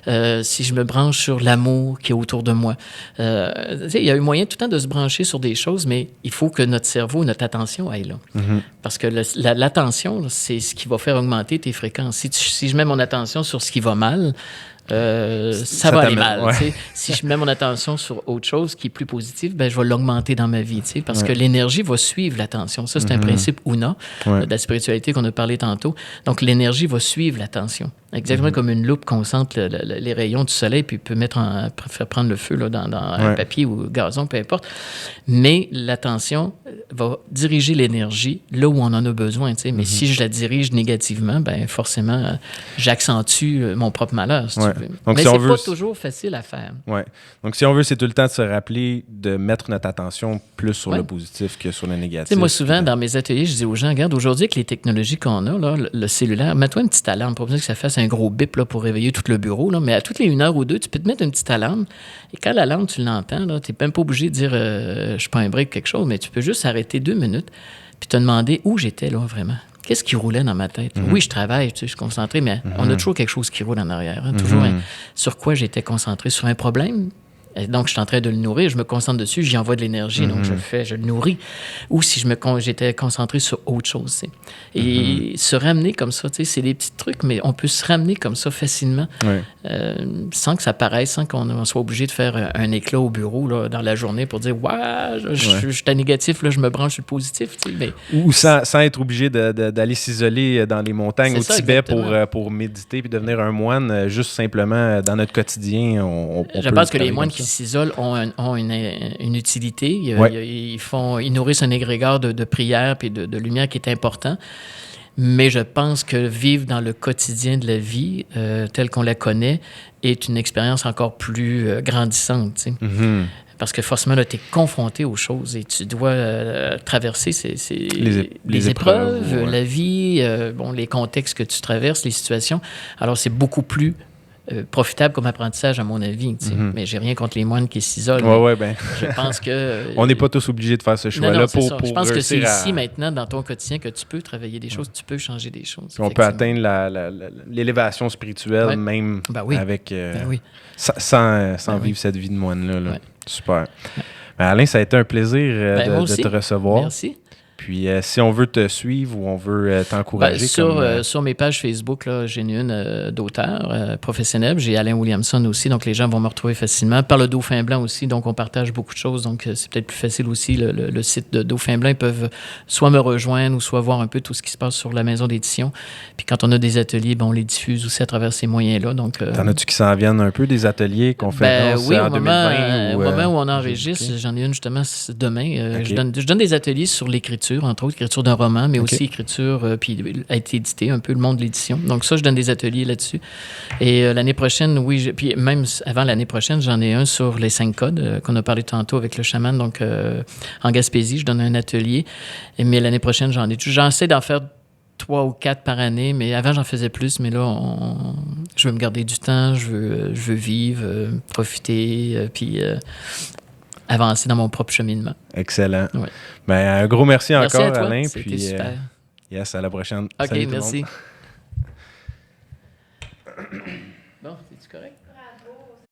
si je me branche sur l'amour qui est autour de moi, il y a eu moyen tout le temps de se brancher sur des choses, mais il faut que notre cerveau, notre attention aille là. Parce que l'attention, c'est ce qui va faire augmenter tes fréquences. Si je mets mon attention sur ce qui va mal, ça va aller mal. Si je mets mon attention sur autre chose qui est plus positive, je vais l'augmenter dans ma vie, parce que l'énergie va suivre l'attention. Ça, c'est un principe UNA, de la spiritualité qu'on a parlé tantôt. Donc, l'énergie va suivre l'attention. Exactement comme une loupe concentre les rayons du soleil puis peut faire prendre le feu là, dans un papier ou gazon, peu importe. Mais l'attention va diriger l'énergie là où on en a besoin. Mais si je la dirige négativement, forcément, j'accentue mon propre malheur, si tu veux. Donc, mais c'est pas toujours facile à faire. Donc, si on veut, c'est tout le temps de se rappeler de mettre notre attention plus sur le positif que sur le négatif. Moi, souvent, dans mes ateliers, je dis aux gens, regarde, aujourd'hui, avec les technologies qu'on a, là, le cellulaire, mets-toi une petite alarme, pas besoin que ça fasse un gros bip là, pour réveiller tout le bureau, là, mais à toutes les 1 heure ou 2, tu peux te mettre une petite alarme. Et quand l'alarme, tu l'entends, tu n'es même pas obligé de dire je suis pas un break quelque chose, mais tu peux juste arrêter 2 minutes puis te demander où j'étais là vraiment. Qu'est-ce qui roulait dans ma tête? Oui, je travaille, je suis concentré, mais on a toujours quelque chose qui roule en arrière. Toujours sur quoi j'étais concentré? Sur un problème? Et donc, je suis en train de le nourrir, je me concentre dessus, j'y envoie de l'énergie, donc je le nourris. Ou si j'étais concentré sur autre chose. Et se ramener comme ça, c'est des petits trucs, mais on peut se ramener comme ça facilement, sans que ça paraisse, sans qu'on soit obligé de faire un éclat au bureau là, dans la journée pour dire « Ouais, je suis négatif, là, je me branche sur le positif. » mais... Ou sans être obligé d'aller s'isoler dans les montagnes au Tibet pour méditer puis devenir un moine, juste simplement dans notre quotidien. Je pense que les moines qui s'isolent ont une utilité. Ils nourrissent un égrégore de prière et de lumière qui est important. Mais je pense que vivre dans le quotidien de la vie, telle qu'on la connaît, est une expérience encore plus grandissante. Parce que forcément, tu es confronté aux choses et tu dois traverser les épreuves, la vie, les contextes que tu traverses, les situations. Alors, c'est beaucoup plus profitable comme apprentissage, à mon avis. Mais j'ai rien contre les moines qui s'isolent. Je pense que... on n'est pas tous obligés de faire ce choix-là pour je pense que c'est ici, maintenant, dans ton quotidien, que tu peux travailler des choses, tu peux changer des choses. On peut atteindre l'élévation spirituelle, même avec... sans vivre cette vie de moine-là. Là. Super. Alain, ça a été un plaisir de te recevoir. Merci. Puis, si on veut te suivre ou on veut t'encourager... sur mes pages Facebook, là, j'ai une d'auteur professionnel. J'ai Alain Williamson aussi, donc les gens vont me retrouver facilement. Par le Dauphin Blanc aussi, donc on partage beaucoup de choses. Donc, c'est peut-être plus facile aussi. Le site de Dauphin Blanc, ils peuvent soit me rejoindre ou soit voir un peu tout ce qui se passe sur la maison d'édition. Puis quand on a des ateliers, on les diffuse aussi à travers ces moyens-là. Donc, t'en as-tu qui s'en viennent un peu, des ateliers, conférences oui, en 2020? Au moment où on enregistre, j'en ai une justement demain. Je donne des ateliers sur l'écriture. écriture, entre autres, écriture d'un roman, mais aussi écriture, puis a été édité, un peu le monde de l'édition. Donc ça, je donne des ateliers là-dessus. Et l'année prochaine, oui, puis même avant l'année prochaine, j'en ai un sur les 5 codes qu'on a parlé tantôt avec le chaman. Donc en Gaspésie, je donne un atelier. Mais l'année prochaine, j'essaie d'en faire 3 ou 4 par année, mais avant, j'en faisais plus. Mais là, je veux me garder du temps, je veux vivre, profiter, puis avancer dans mon propre cheminement. Excellent. Ouais. Ben, un gros merci encore, à toi. Alain. C'était puis, super. Yes, à la prochaine. OK, Salut merci. Bon, c'est-tu correct?